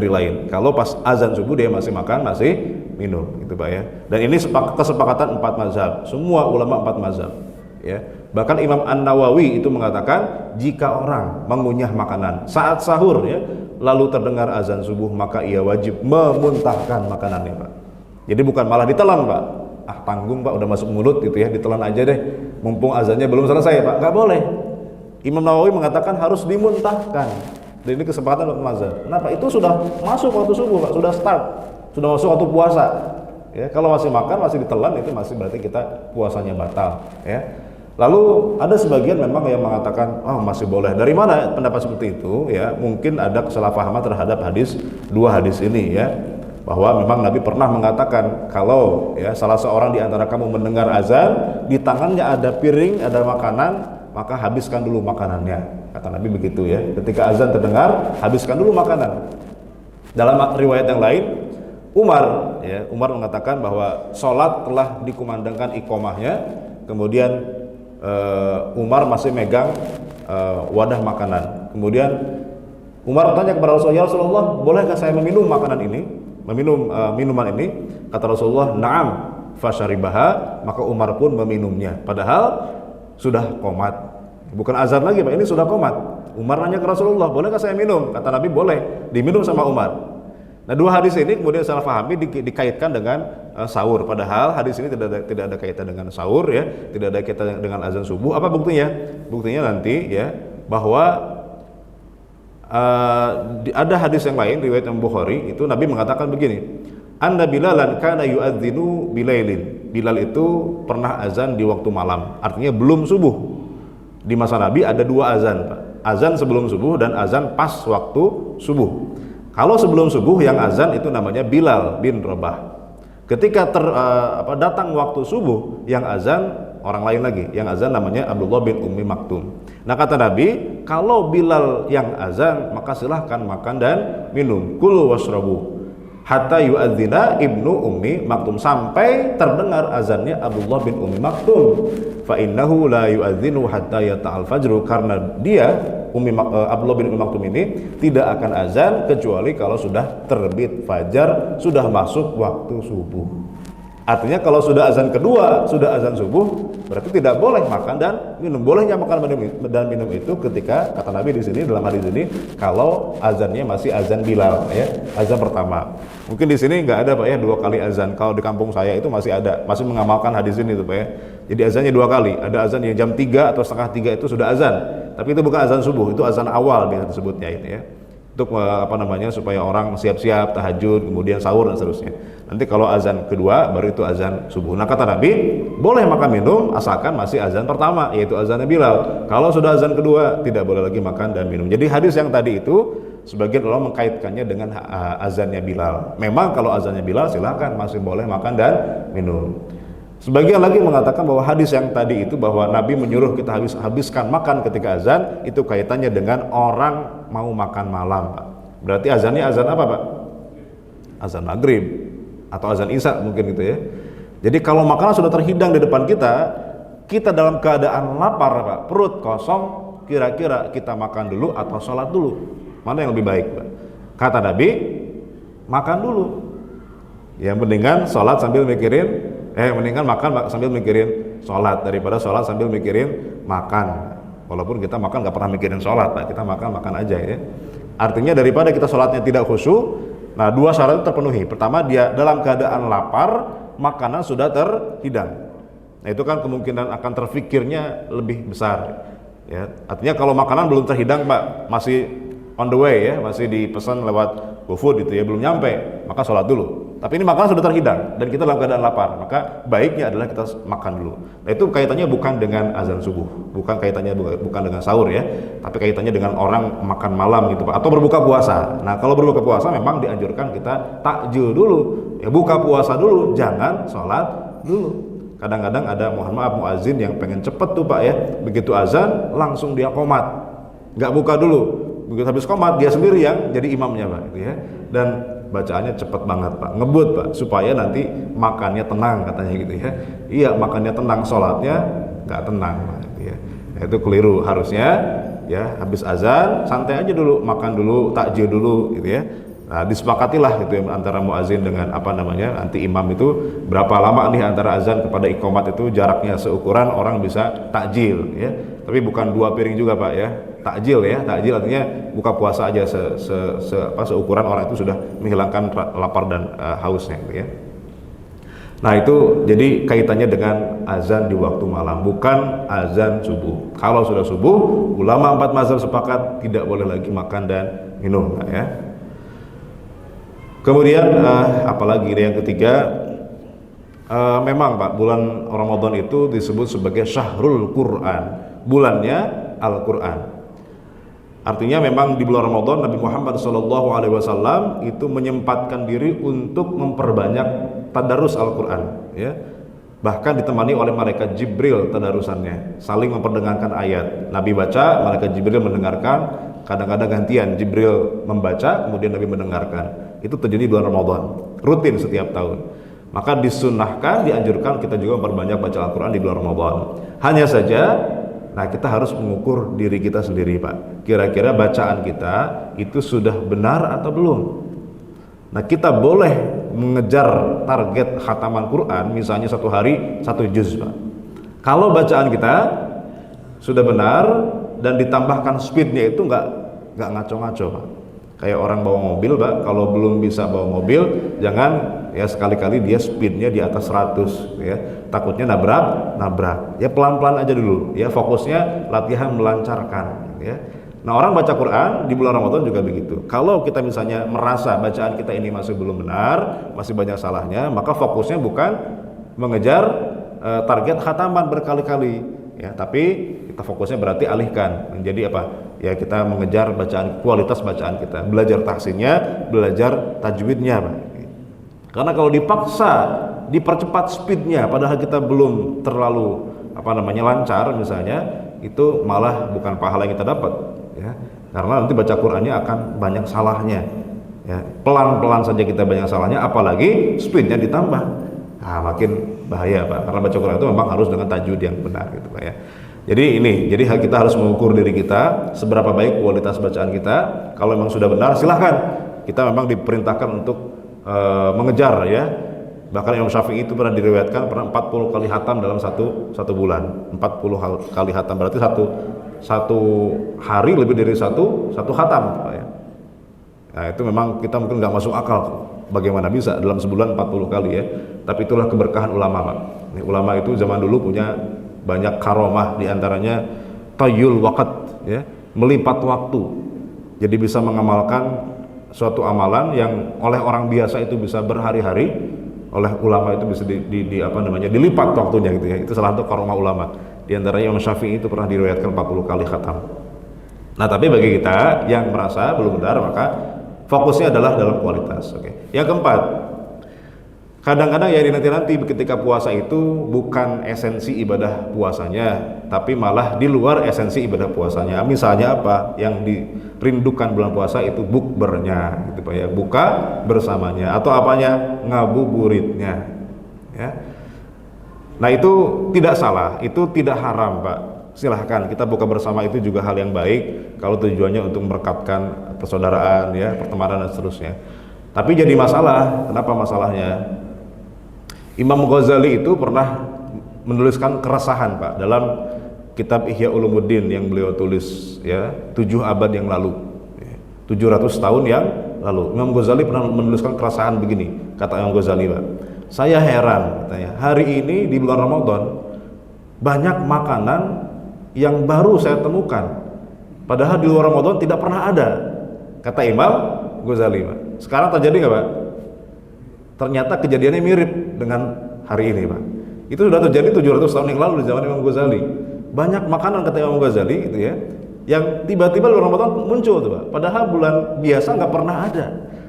lain. Kalau pas azan subuh dia masih makan, masih minum, gitu Pak ya. Dan ini kesepakatan 4 mazhab, semua ulama 4 mazhab. Ya, bahkan Imam An-Nawawi itu mengatakan jika orang mengunyah makanan saat sahur ya, lalu terdengar azan subuh, maka ia wajib memuntahkan makanannya, Pak. Jadi bukan malah ditelan, Pak. Tanggung Pak, udah masuk mulut gitu ya, ditelan aja deh, mumpung azannya belum selesai, Pak. Nggak boleh. Imam Nawawi mengatakan harus dimuntahkan. Dan ini kesepakatan untuk mazhab. Kenapa? Itu sudah masuk waktu subuh, Pak. Sudah start. Sudah masuk waktu puasa. Ya, kalau masih makan, masih ditelan, itu masih berarti kita puasanya batal, ya. Lalu ada sebagian memang yang mengatakan masih boleh. Dari mana pendapat seperti itu ya? Mungkin ada kesalahpahaman terhadap dua hadis ini ya, bahwa memang Nabi pernah mengatakan kalau ya salah seorang di antara kamu mendengar azan, di tangannya ada piring, ada makanan, maka habiskan dulu makanannya. Kata Nabi begitu ya. Ketika azan terdengar, habiskan dulu makanan. Dalam riwayat yang lain, Umar mengatakan bahwa sholat telah dikumandangkan iqomahnya, kemudian Umar masih megang wadah makanan. Kemudian Umar tanya kepada Rasulullah, "Ya Rasulullah, bolehkah saya meminum makanan ini? Minuman ini?" Kata Rasulullah, "Na'am." Fasyaribaha, maka Umar pun meminumnya. Padahal sudah qomat. Bukan azan lagi, Pak. Ini sudah qomat. Umar nanya ke Rasulullah, "Bolehkah saya minum?" Kata Nabi, "Boleh." Diminum sama Umar. Nah, dua hadis ini kemudian salah pahami dikaitkan dengan sahur. Padahal hadis ini tidak ada kaitan dengan sahur ya, tidak ada kaitan dengan azan subuh. Apa buktinya? Buktinya nanti ya, bahwa ada hadis yang lain riwayat Imam Bukhari, itu Nabi mengatakan begini, "Anna Bilalan kana yu'adzinu bilailin." Bilal itu pernah azan di waktu malam, artinya belum subuh. Di masa Nabi ada 2 azan, Pak. Azan sebelum subuh dan azan pas waktu subuh. Kalau sebelum subuh yang azan itu namanya Bilal bin Rabah. Ketika datang waktu subuh, yang azan orang lain lagi, yang azan namanya Abdullah bin Ummi Maktum. Nah, kata Nabi, kalau Bilal yang azan, maka silahkan makan dan minum. Kulu washrabu hatta yu'adzina Ibnu Ummi Maktum, sampai terdengar azannya Abdullah bin Ummi Maktum. Fa innahu la yu'adzinu hatta yata'al fajru, karena dia Abdullah bin Ummi Maktum ini tidak akan azan kecuali kalau sudah terbit fajar, sudah masuk waktu subuh. Artinya kalau sudah azan kedua, sudah azan subuh, berarti tidak boleh makan dan minum. Bolehnya makan dan minum itu ketika, kata Nabi di sini dalam hadis ini, kalau azannya masih azan Bilal ya, azan pertama. Mungkin di sini nggak ada Pak ya 2 kali azan. Kalau di kampung saya itu masih ada, masih mengamalkan hadis ini tuh Pak ya. Jadi azannya 2 kali. Ada azan yang jam 3 atau setengah 3 itu sudah azan. Tapi itu bukan azan subuh, itu azan awal biasa disebutnya ini ya. Untuk supaya orang siap-siap tahajud, kemudian sahur dan seterusnya. Nanti kalau azan kedua baru itu azan subuh. Nah, kata Nabi, boleh makan minum asalkan masih azan pertama, yaitu azannya Bilal. Kalau sudah azan kedua tidak boleh lagi makan dan minum. Jadi hadis yang tadi itu sebagian ulama mengkaitkannya dengan azannya Bilal. Memang kalau azannya Bilal silakan masih boleh makan dan minum. Sebagian lagi mengatakan bahwa hadis yang tadi itu, bahwa Nabi menyuruh kita habiskan makan ketika azan, itu kaitannya dengan orang mau makan malam, Pak. Berarti azannya azan apa, Pak? Azan maghrib atau azan isya mungkin gitu ya. Jadi kalau makanan sudah terhidang di depan kita dalam keadaan lapar, Pak, perut kosong, kira-kira kita makan dulu atau sholat dulu? Mana yang lebih baik, Pak? Kata Nabi, makan dulu. Ya, mendingan sholat sambil mendingan makan sambil mikirin sholat daripada sholat sambil mikirin makan. Walaupun kita makan nggak pernah mikirin sholat, Pak. Kita makan aja ya. Artinya daripada kita sholatnya tidak khusyuk, nah dua syarat itu terpenuhi. Pertama, dia dalam keadaan lapar, makanan sudah terhidang. Nah itu kan kemungkinan akan terfikirnya lebih besar. Ya, artinya kalau makanan belum terhidang Pak, masih on the way ya, masih dipesan lewat GoFood gitu ya, belum nyampe, maka sholat dulu. Tapi ini makanan sudah terhidang dan kita dalam keadaan lapar, maka baiknya adalah kita makan dulu. Nah itu kaitannya bukan dengan azan subuh, bukan kaitannya bukan dengan sahur ya, tapi kaitannya dengan orang makan malam gitu Pak, atau berbuka puasa. Nah kalau berbuka puasa memang dianjurkan kita takjil dulu, ya buka puasa dulu, jangan sholat dulu. Kadang-kadang ada mohon maaf muazin yang pengen cepet tuh Pak ya, begitu azan langsung dia qomat, nggak buka dulu, begitu habis qomat dia sendiri yang jadi imamnya Pak gitu ya, dan bacaannya cepet banget Pak, ngebut Pak, supaya nanti makannya tenang katanya gitu ya. Iya makannya tenang, sholatnya nggak tenang Pak gitu ya. Nah, itu keliru, harusnya ya habis azan santai aja dulu, makan dulu, takjil dulu gitu ya. Nah, disepakatilah gitu ya antara muazin dengan nanti imam itu berapa lama nih antara azan kepada iqomat itu jaraknya seukuran orang bisa takjil ya. Tapi bukan 2 piring juga Pak ya. Takjil ya, takjil artinya buka puasa aja seukuran orang itu sudah menghilangkan lapar dan hausnya gitu ya. Nah, itu jadi kaitannya dengan azan di waktu malam, bukan azan subuh. Kalau sudah subuh, ulama 4 mazhab sepakat tidak boleh lagi makan dan minum ya. Kemudian apalagi yang ketiga, memang Pak, bulan Ramadan itu disebut sebagai syahrul Quran, bulannya Al-Quran. Artinya memang di bulan Ramadan Nabi Muhammad SAW itu menyempatkan diri untuk memperbanyak tadarus Al-Quran ya. Bahkan ditemani oleh malaikat Jibril tadarusannya, saling memperdengarkan ayat. Nabi baca, malaikat Jibril mendengarkan, kadang-kadang gantian, Jibril membaca, kemudian Nabi mendengarkan. Itu terjadi di bulan Ramadan, rutin setiap tahun. Maka disunnahkan, dianjurkan kita juga memperbanyak baca Al-Quran di bulan Ramadan. Hanya saja, nah kita harus mengukur diri kita sendiri Pak. Kira-kira bacaan kita itu sudah benar atau belum? Nah kita boleh mengejar target khataman Quran, misalnya 1 hari 1 juz Pak. Kalau bacaan kita sudah benar dan ditambahkan speednya itu nggak ngaco-ngaco Pak. Kayak orang bawa mobil Pak, kalau belum bisa bawa mobil, jangan ya sekali-kali dia speednya di atas 100 ya, takutnya nabrak ya, pelan-pelan aja dulu ya, fokusnya latihan melancarkan ya. Nah orang baca Quran di bulan Ramadan juga begitu. Kalau kita misalnya merasa bacaan kita ini masih belum benar, masih banyak salahnya, maka fokusnya bukan mengejar target khataman berkali-kali ya, tapi kita fokusnya berarti alihkan menjadi apa ya, kita mengejar bacaan, kualitas bacaan kita, belajar tahsinnya, belajar tajwidnya Pak. Karena kalau dipaksa dipercepat speednya padahal kita belum terlalu lancar misalnya, itu malah bukan pahala yang kita dapat ya, karena nanti baca Qurannya akan banyak salahnya ya. Pelan-pelan saja kita banyak salahnya, apalagi speednya ditambah, nah makin bahaya Pak, karena baca Quran itu memang harus dengan tajwid yang benar gitu Pak ya. Jadi kita harus mengukur diri kita seberapa baik kualitas bacaan kita. Kalau memang sudah benar, silahkan, kita memang diperintahkan untuk mengejar ya. Bahkan Imam Syafi'i itu pernah diriwayatkan pernah 40 kali hatam dalam satu bulan. 40 kali hatam berarti satu hari lebih dari satu hatam Pak ya. Nah itu memang kita mungkin nggak masuk akal, bagaimana bisa dalam sebulan 40 kali ya. Tapi itulah keberkahan ulama Pak. Ulama itu zaman dulu punya banyak karomah, diantaranya tayyul waqt ya, melipat waktu. Jadi bisa mengamalkan suatu amalan yang oleh orang biasa itu bisa berhari-hari, oleh ulama itu bisa dilipat waktunya gitu ya. Itu salah satu karomah ulama. Di antaranya Imam Syafi'i itu pernah diriwayatkan 40 kali khatam. Nah, tapi bagi kita yang merasa belum benar, maka fokusnya adalah dalam kualitas. Oke. Yang keempat, kadang-kadang ya nanti ketika puasa itu bukan esensi ibadah puasanya, tapi malah di luar esensi ibadah puasanya. Misalnya apa? Yang dirindukan bulan puasa itu bukbernya gitu Pak ya, buka bersamanya, atau apanya? Ngabuburitnya ya. Nah itu tidak salah, itu tidak haram Pak. Silahkan kita buka bersama, itu juga hal yang baik kalau tujuannya untuk merekatkan persaudaraan ya, pertemanan dan seterusnya. Tapi jadi masalah, kenapa masalahnya? Imam Ghazali itu pernah menuliskan keresahan Pak dalam kitab Ihya Ulumuddin yang beliau tulis ya 7 abad yang lalu. 700 tahun yang lalu. Imam Ghazali pernah menuliskan keresahan begini, kata Imam Ghazali, Pak. Saya heran, katanya, hari ini di bulan Ramadan banyak makanan yang baru saya temukan, padahal di luar Ramadan tidak pernah ada, kata Imam Ghazali, Pak. Sekarang terjadi nggak, Pak? Ternyata kejadiannya mirip dengan hari ini, Pak. Itu sudah terjadi 700 tahun yang lalu di zaman Imam Ghazali. Banyak makanan, kata Imam Ghazali, itu ya, yang tiba-tiba bulan Ramadan muncul tuh, Pak. Padahal bulan biasa nggak pernah ada.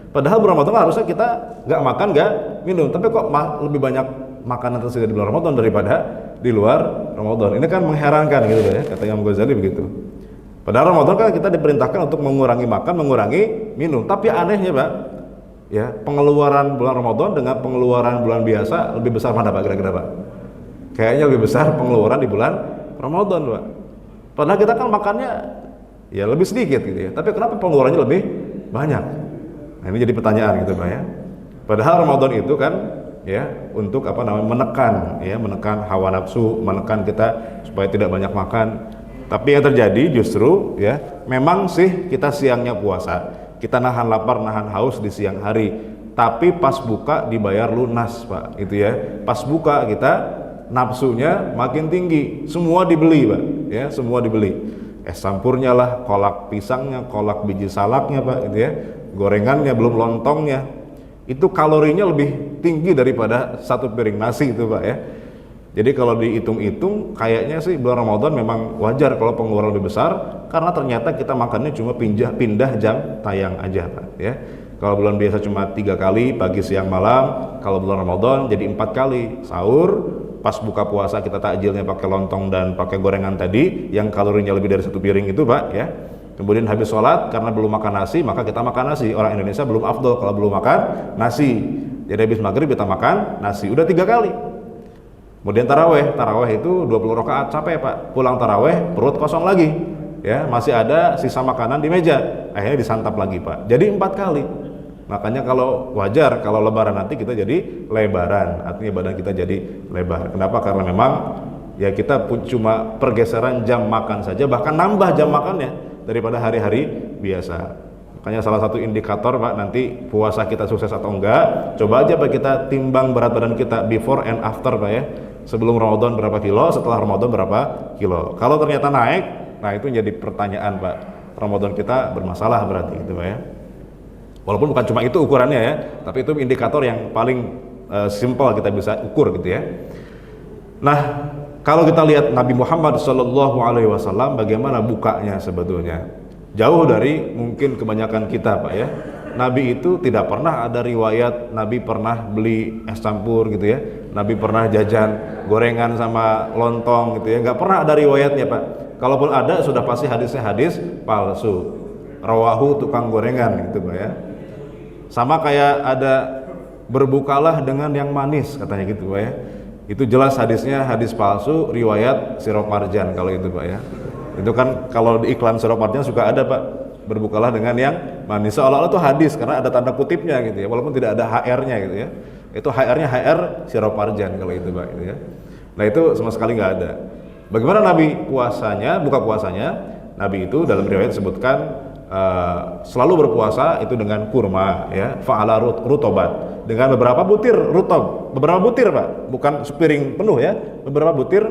Padahal bulan Ramadan harusnya kita nggak makan, nggak minum. Tapi kok lebih banyak makanan tersedia di bulan Ramadan daripada di luar Ramadan. Ini kan mengherankan gitu ya, kata Imam Ghazali begitu. Padahal Ramadan kan kita diperintahkan untuk mengurangi makan, mengurangi minum. Tapi anehnya, Pak, ya, pengeluaran bulan Ramadan dengan pengeluaran bulan biasa lebih besar mana, Pak, kira-kira, Pak? Kayaknya lebih besar pengeluaran di bulan Ramadan, Pak. Padahal kita kan makannya ya lebih sedikit gitu ya, tapi kenapa pengeluarannya lebih banyak? Nah, ini jadi pertanyaan gitu, Pak, ya. Padahal Ramadan itu kan ya untuk apa namanya, menekan hawa nafsu, menekan kita supaya tidak banyak makan. Tapi yang terjadi justru ya, memang sih kita siangnya puasa, kita nahan lapar, nahan haus di siang hari, tapi pas buka dibayar lunas, Pak, itu ya. Pas buka kita nafsunya makin tinggi, semua dibeli, Pak, ya, semua dibeli. Es campurnya lah, kolak pisangnya, kolak biji salaknya, Pak, gitu ya, gorengannya, belum lontongnya. Itu kalorinya lebih tinggi daripada satu piring nasi itu, Pak, ya. Jadi kalau dihitung-hitung kayaknya sih bulan Ramadan memang wajar kalau pengeluaran lebih besar, karena ternyata kita makannya cuma pindah jam tayang aja, Pak, ya. Kalau bulan biasa cuma 3 kali, pagi, siang, malam. Kalau bulan Ramadan jadi 4 kali, sahur, pas buka puasa kita takjilnya pakai lontong dan pakai gorengan tadi yang kalorinya lebih dari satu piring itu, Pak, ya. Kemudian habis sholat, karena belum makan nasi, maka kita makan nasi. Orang Indonesia belum afdol kalau belum makan nasi. Jadi habis maghrib kita makan nasi, udah 3 kali. Kemudian taraweh itu 20 rakaat, capek, Pak. Pulang taraweh perut kosong lagi, ya, masih ada sisa makanan di meja, akhirnya disantap lagi, Pak. Jadi 4 kali. Makanya kalau wajar kalau lebaran nanti kita jadi lebaran, artinya badan kita jadi lebar. Kenapa? Karena memang ya kita cuma pergeseran jam makan saja, bahkan nambah jam makannya daripada hari-hari biasa. Makanya salah satu indikator, Pak, nanti puasa kita sukses atau enggak, coba aja, Pak, kita timbang berat badan kita before and after, Pak, ya. Sebelum Ramadan berapa kilo, setelah Ramadan berapa kilo. Kalau ternyata naik, nah itu jadi pertanyaan, Pak. Ramadan kita bermasalah berarti, gitu, Pak, ya. Walaupun bukan cuma itu ukurannya ya, tapi itu indikator yang paling simpel kita bisa ukur, gitu ya. Nah, kalau kita lihat Nabi Muhammad SAW bagaimana bukanya sebetulnya, jauh dari mungkin kebanyakan kita, Pak, ya. Nabi itu tidak pernah ada riwayat Nabi pernah beli es campur, gitu ya. Nabi pernah jajan gorengan sama lontong, gitu ya. Nggak pernah ada riwayatnya, Pak. Kalaupun ada, sudah pasti hadisnya hadis palsu. Rawahu tukang gorengan, gitu, Pak, ya. Sama kayak ada berbukalah dengan yang manis, katanya gitu, Pak, ya. Itu jelas hadisnya hadis palsu, riwayat Sirop Marjan kalau itu, Pak, ya. Itu kan kalau di iklan Sirop Marjan suka ada, Pak, berbukalah dengan yang manis, seolah-olah itu hadis karena ada tanda kutipnya, gitu ya, walaupun tidak ada HR-nya, gitu ya. Itu HR-nya HR Sirop Marjan kalau itu, Pak, gitu ya. Nah, itu sama sekali nggak ada. Bagaimana Nabi puasanya, buka puasanya? Nabi itu dalam riwayat disebutkan selalu berpuasa itu dengan kurma, ya, fa'ala rutobat, dengan beberapa butir rutob, beberapa butir, Pak, bukan sepiring penuh, ya, beberapa butir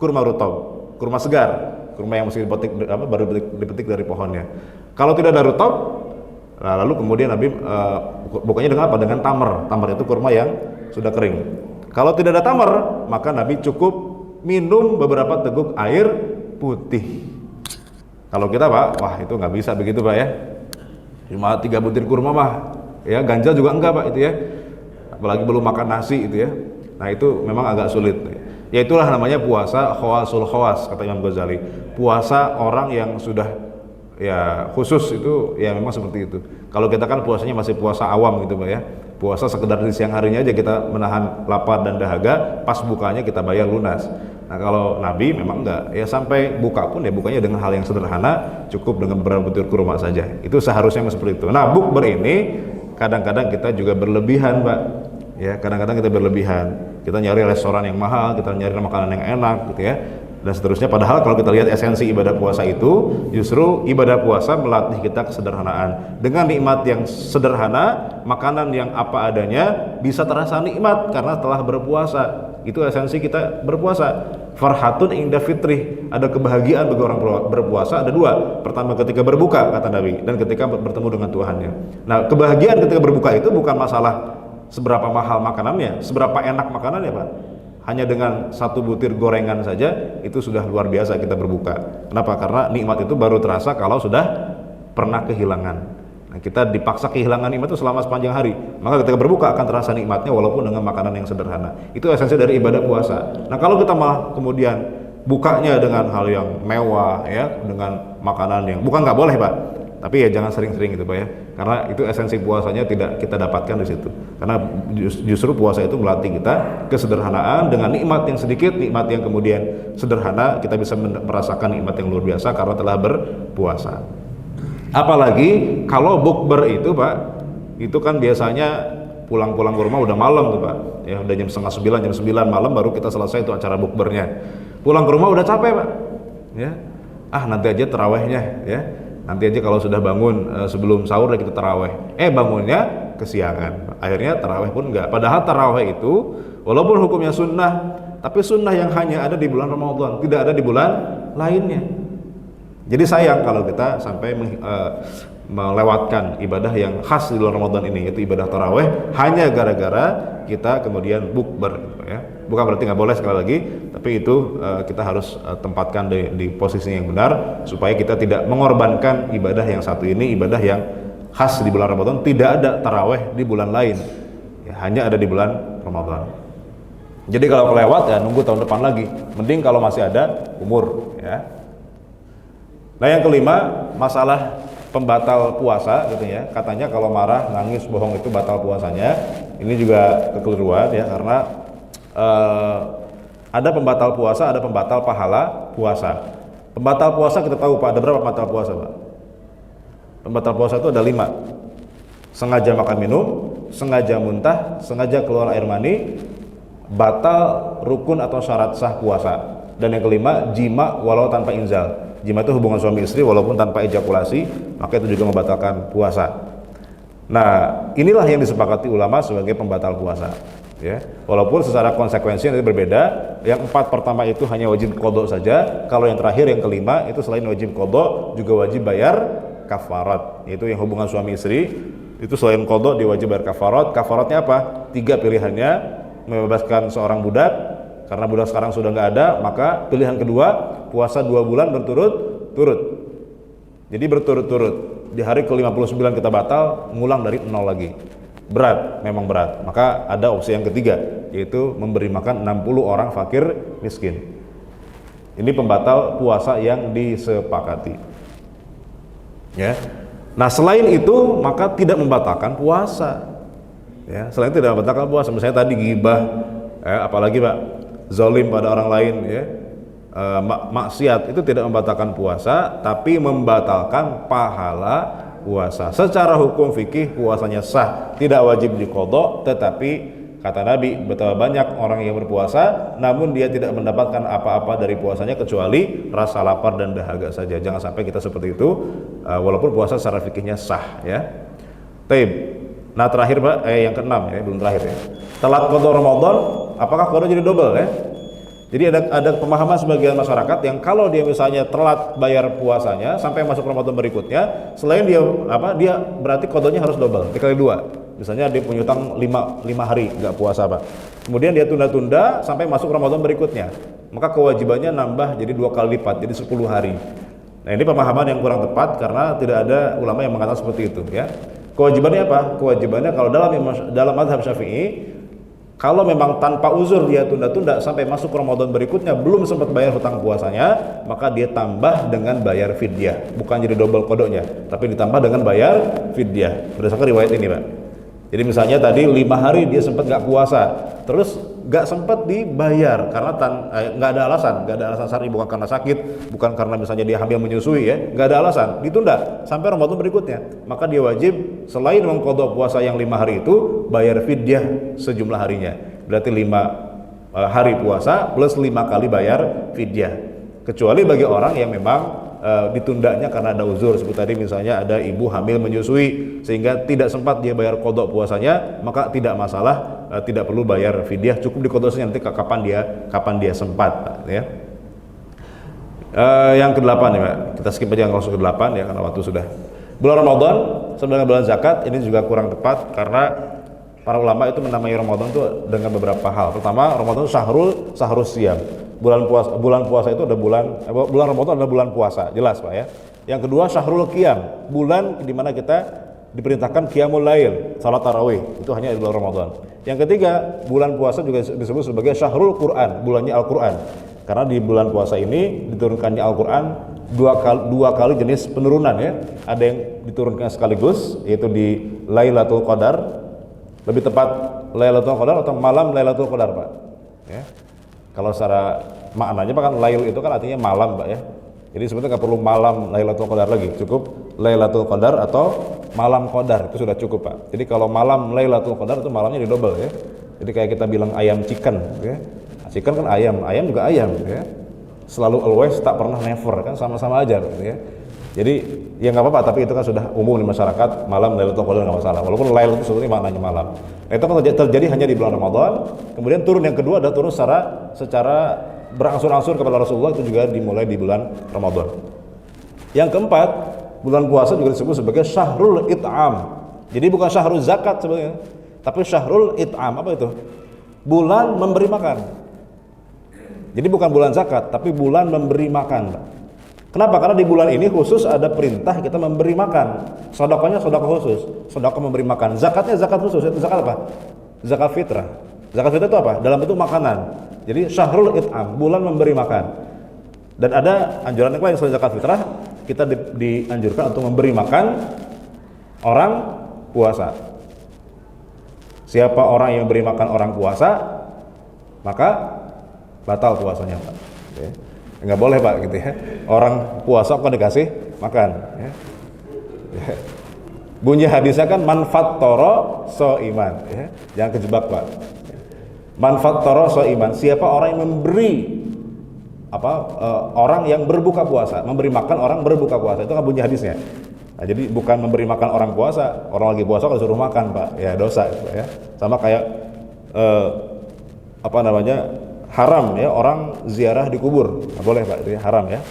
kurma rutob, kurma segar, kurma yang mesti dipetik, baru dipetik dari pohonnya. Kalau tidak ada rutob, nah, lalu kemudian Nabi bukanya dengan apa? Dengan tamar itu kurma yang sudah kering. Kalau tidak ada tamar, maka Nabi cukup minum beberapa teguk air putih. Kalau kita, Pak, wah itu nggak bisa begitu, Pak, ya. Cuma 3 butir kurma mah, ya, ganjal juga enggak, Pak, itu ya. Apalagi belum makan nasi, itu ya. Nah, itu memang agak sulit. Ya itulah namanya puasa khawasul khawas, kata Imam Ghazali. Puasa orang yang sudah ya khusus itu ya memang seperti itu. Kalau kita kan puasanya masih puasa awam gitu, Pak, ya. Puasa sekedar di siang harinya aja kita menahan lapar dan dahaga, pas bukanya kita bayar lunas. Nah, kalau Nabi memang enggak, ya sampai buka pun ya bukanya dengan hal yang sederhana, cukup dengan beberapa butir kurma saja. Itu seharusnya seperti itu. Nah, bukber ini kadang-kadang kita juga berlebihan, Pak. Ya, kadang-kadang kita berlebihan. Kita nyari restoran yang mahal, kita nyari makanan yang enak, gitu ya. dan seterusnya. Padahal kalau kita lihat esensi ibadah puasa itu, justru ibadah puasa melatih kita kesederhanaan. Dengan nikmat yang sederhana, makanan yang apa adanya bisa terasa nikmat karena telah berpuasa. Itu esensi kita berpuasa. Farhatun inda fitri, ada kebahagiaan bagi orang berpuasa ada dua. Pertama ketika berbuka, kata Nabi, dan ketika bertemu dengan Tuhannya. Nah, kebahagiaan ketika berbuka itu bukan masalah seberapa mahal makanannya, seberapa enak makanannya, Pak. Hanya dengan satu butir gorengan saja itu sudah luar biasa kita berbuka. Kenapa? Karena nikmat itu baru terasa kalau sudah pernah kehilangan. Nah, kita dipaksa kehilangan nikmat itu selama sepanjang hari. Maka ketika berbuka akan terasa nikmatnya walaupun dengan makanan yang sederhana. Itu esensi dari ibadah puasa. Nah, kalau kita malah kemudian bukanya dengan hal yang mewah ya, dengan makanan yang bukan nggak boleh, Pak. Tapi ya jangan sering-sering gitu, Pak ya. Karena itu esensi puasanya tidak kita dapatkan di situ. Karena justru puasa itu melatih kita kesederhanaan dengan nikmat yang sedikit, nikmat yang kemudian sederhana, kita bisa merasakan nikmat yang luar biasa karena telah berpuasa. Apalagi kalau bukber itu, Pak, itu kan biasanya pulang-pulang ke rumah udah malam tuh, Pak. Ya udah jam 8:30, jam 9 malam baru kita selesai itu acara bukbernya. Pulang ke rumah udah capek, Pak. Ya. Nanti aja tarawehnya, ya. Nanti aja kalau sudah bangun sebelum sahur kita taraweh. Bangunnya kesiangan. Akhirnya taraweh pun enggak. Padahal taraweh itu walaupun hukumnya sunnah, tapi sunnah yang hanya ada di bulan Ramadan, tidak ada di bulan lainnya. Jadi sayang kalau kita sampai melewatkan ibadah yang khas di bulan Ramadan ini, yaitu ibadah taraweh, hanya gara-gara kita kemudian bukber, ya. Bukan berarti nggak boleh, sekali lagi, tapi itu kita harus tempatkan di posisi yang benar supaya kita tidak mengorbankan ibadah yang satu ini, ibadah yang khas di bulan Ramadan. Tidak ada taraweh di bulan lain, ya, hanya ada di bulan Ramadan. Jadi kalau kelewat ya nunggu tahun depan lagi. Mending kalau masih ada umur, ya. Nah, yang kelima, masalah pembatal puasa gitu ya. Katanya kalau marah, nangis, bohong itu batal puasanya. Ini juga kekeliruan ya, karena ada pembatal puasa, ada pembatal pahala puasa. Pembatal puasa kita tahu, Pak, ada berapa pembatal puasa, Pak? Pembatal puasa itu ada 5. Sengaja makan minum, sengaja muntah, sengaja keluar air mani, batal rukun atau syarat sah puasa. Dan yang kelima, jima walau tanpa inzal. Jima itu hubungan suami istri walaupun tanpa ejakulasi, maka itu juga membatalkan puasa. Nah, inilah yang disepakati ulama sebagai pembatal puasa, ya. Walaupun secara konsekuensi nanti berbeda. Yang 4 pertama itu hanya wajib qadha saja. Kalau yang terakhir, yang kelima, itu selain wajib qadha juga wajib bayar kafarat. Yaitu yang hubungan suami istri itu selain qadha dia wajib bayar kafarat. Kafaratnya apa? 3 pilihannya: membebaskan seorang budak. Karena budak sekarang sudah nggak ada, maka pilihan kedua, puasa 2 bulan berturut-turut. Jadi berturut-turut. Di hari ke-59 kita batal, ngulang dari 0 lagi. Berat, memang berat. Maka ada opsi yang ketiga, yaitu memberi makan 60 orang fakir miskin. Ini pembatal puasa yang disepakati. Ya. Nah, selain itu, maka tidak membatalkan puasa. Ya, selain tidak membatalkan puasa, misalnya tadi ghibah, apalagi, Pak, zalim pada orang lain, ya, maksiat, itu tidak membatalkan puasa, tapi membatalkan pahala puasa. Secara hukum fikih puasanya sah, tidak wajib diqadha, tetapi kata Nabi, betapa banyak orang yang berpuasa namun dia tidak mendapatkan apa-apa dari puasanya kecuali rasa lapar dan dahaga saja. Jangan sampai kita seperti itu, walaupun puasa secara fikihnya sah, ya. Taib. Nah, terakhir, Pak, yang keenam, ya, belum terakhir, ya. Telat qadha Ramadan, apakah qadha jadi double, ya? Jadi ada pemahaman sebagian masyarakat yang kalau dia misalnya telat bayar puasanya sampai masuk Ramadan berikutnya, selain dia dia berarti qadhanya harus double, dikali 2. Misalnya dia punya utang 5 hari nggak puasa, Pak. Kemudian dia tunda-tunda sampai masuk Ramadan berikutnya. Maka kewajibannya nambah jadi 2 kali lipat, jadi 10 hari. Nah, ini pemahaman yang kurang tepat karena tidak ada ulama yang mengatakan seperti itu, ya. Kewajibannya apa? Kewajibannya kalau dalam mazhab Syafi'i, kalau memang tanpa uzur dia tunda-tunda sampai masuk Ramadan berikutnya belum sempat bayar hutang puasanya, maka dia tambah dengan bayar fidyah. Bukan jadi double qadanya, tapi ditambah dengan bayar fidyah. Berdasarkan riwayat ini, Pak. Jadi misalnya tadi 5 hari dia sempat nggak puasa, terus nggak sempat dibayar karena nggak ada alasan syar'i, bukan karena sakit, bukan karena misalnya dia hamil menyusui, ya, nggak ada alasan, ditunda sampai Ramadan berikutnya, maka dia wajib selain mengqadha puasa yang 5 hari itu bayar fidyah sejumlah harinya. Berarti 5 hari puasa plus 5 kali bayar fidyah. Kecuali bagi orang yang memang ditundanya karena ada uzur, seperti tadi misalnya ada ibu hamil menyusui sehingga tidak sempat dia bayar qadha puasanya, maka tidak masalah, tidak perlu bayar fidyah, cukup diqadha nanti kapan dia sempat, ya. Yang ke-8 ya Pak, kita skip aja yang langsung ke-8 ya karena waktu sudah. Bulan Ramadan sebenarnya bulan zakat ini juga kurang tepat karena para ulama itu menamai Ramadan itu dengan beberapa hal. Pertama, Ramadan itu syahrus siyam. Bulan puasa itu ada bulan Ramadan adalah bulan puasa, jelas Pak ya. Yang kedua, syahrul qiyam, bulan di mana kita diperintahkan qiyamul lail, salat tarawih, itu hanya di bulan Ramadan. Yang ketiga, bulan puasa juga disebut sebagai syahrul Quran, bulannya Al-Quran. Karena di bulan puasa ini diturunkannya Al-Quran dua kali jenis penurunan ya. Ada yang diturunkan sekaligus, yaitu di Lailatul Qadar, lebih tepat Lailatul Qadar atau malam Lailatul Qadar Pak ya. Kalau secara maknanya Pak kan Lail itu kan artinya malam Pak ya. Jadi sebenarnya nggak perlu malam Lailatul Qadar lagi, cukup Lailatul Qadar atau malam Qadar itu sudah cukup Pak. Jadi kalau malam Lailatul Qadar itu malamnya didobel ya. Jadi kayak kita bilang ayam chicken ya. Chicken kan ayam juga ayam ya. Selalu always, tak pernah never, kan sama-sama aja gitu ya. Jadi ya nggak apa-apa, tapi itu kan sudah umum di masyarakat, malam Lailatul Qadar nggak masalah. Walaupun Lail itu sebetulnya maknanya malam. Nah, itu kan terjadi hanya di bulan Ramadan. Kemudian turun yang kedua adalah turun secara berangsur-angsur kepada Rasulullah, itu juga dimulai di bulan Ramadan. Yang keempat, bulan puasa juga disebut sebagai syahrul it'am. Jadi bukan syahrul zakat sebenarnya, tapi syahrul it'am. Apa itu? Bulan memberi makan. Jadi bukan bulan zakat, tapi bulan memberi makan. Kenapa? Karena di bulan ini khusus ada perintah kita memberi makan. Sedekahnya sedekah khusus, sedekah memberi makan. Zakatnya zakat khusus. Itu zakat apa? Zakat fitrah. Zakat fitrah itu apa? Dalam bentuk makanan. Jadi syahrul it'am, bulan memberi makan. Dan ada anjuran yang lain selain zakat fitrah, kita dianjurkan untuk memberi makan orang puasa. Siapa orang yang memberi makan orang puasa, maka batal puasanya Pak ya. Nggak boleh Pak gitu ya, orang puasa kok dikasih makan ya. Bunyi hadisnya kan manfaat toro so iman ya. Jangan kejebak Pak. Manfaat toro so iman, siapa orang yang memberi orang yang berbuka puasa, memberi makan orang berbuka puasa, itu kan bunyi hadisnya. Nah, jadi bukan memberi makan orang puasa, orang lagi puasa kalau suruh makan Pak ya, dosa Pak, ya. Sama kayak haram ya orang ziarah di kubur, nggak boleh Pak, itu ya, haram ya.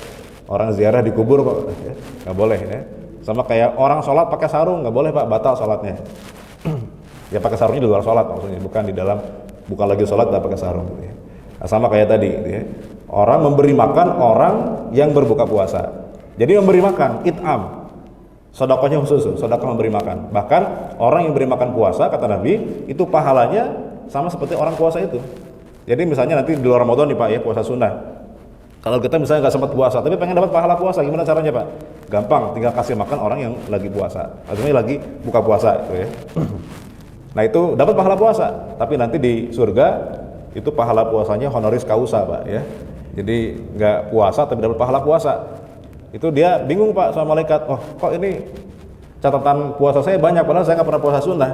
Orang ziarah di kubur kok ya, nggak boleh ya. Sama kayak orang sholat pakai sarung, nggak boleh Pak, batal sholatnya. Ya pakai sarungnya di luar sholat maksudnya, bukan di dalam, bukan lagi sholat nggak pakai sarung. Ya. Nah, sama kayak tadi, ya. Orang memberi makan orang yang berbuka puasa. Jadi memberi makan, it'am, sedekahnya khusus, sedekah memberi makan. Bahkan orang yang beri makan puasa, kata Nabi, itu pahalanya sama seperti orang puasa itu. Jadi misalnya nanti di luar Ramadan nih Pak ya, puasa sunnah. Kalau kita misalnya nggak sempat puasa, tapi pengen dapat pahala puasa, gimana caranya Pak? Gampang, tinggal kasih makan orang yang lagi puasa. Artinya lagi buka puasa itu ya. Nah itu dapat pahala puasa, tapi nanti di surga itu pahala puasanya honoris causa Pak ya. Jadi nggak puasa tapi dapat pahala puasa. Itu dia bingung Pak sama malaikat. Oh kok ini catatan puasa saya banyak, padahal saya nggak pernah puasa sunnah.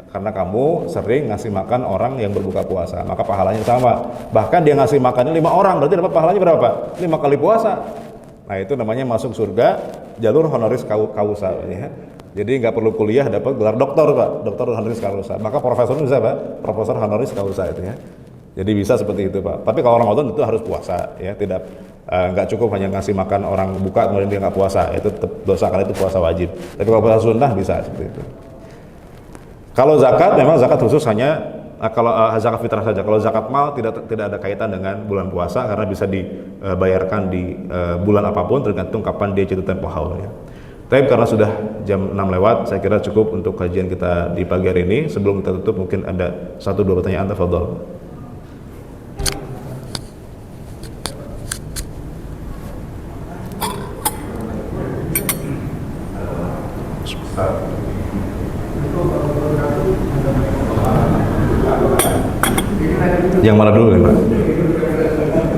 Karena kamu sering ngasih makan orang yang berbuka puasa, maka pahalanya sama. Bahkan dia ngasih makannya 5 orang, berarti dapat pahalanya berapa Pak? 5 kali puasa. Nah itu namanya masuk surga jalur honoris causa ya. Jadi nggak perlu kuliah dapat gelar doktor Pak, doktor honoris causa. Maka profesor bisa Pak, profesor honoris causa itu ya. Jadi bisa seperti itu Pak. Tapi kalau Ramadan itu harus puasa ya, tidak nggak cukup hanya ngasih makan orang buka kemudian dia nggak puasa, itu dosa, karena itu puasa wajib. Tapi kalau puasa sunnah bisa seperti itu. Kalau zakat memang zakat khusus hanya kalau zakat fitrah saja. Kalau zakat mal tidak ada kaitan dengan bulan puasa karena bisa dibayarkan di bulan apapun tergantung kapan dia jatuh tempo haul ya. Tapi karena sudah jam 6 lewat, saya kira cukup untuk kajian kita di pagi hari ini. Sebelum kita tutup mungkin ada 1-2 pertanyaan, tafadhol. Yang mana dulu ya Pak?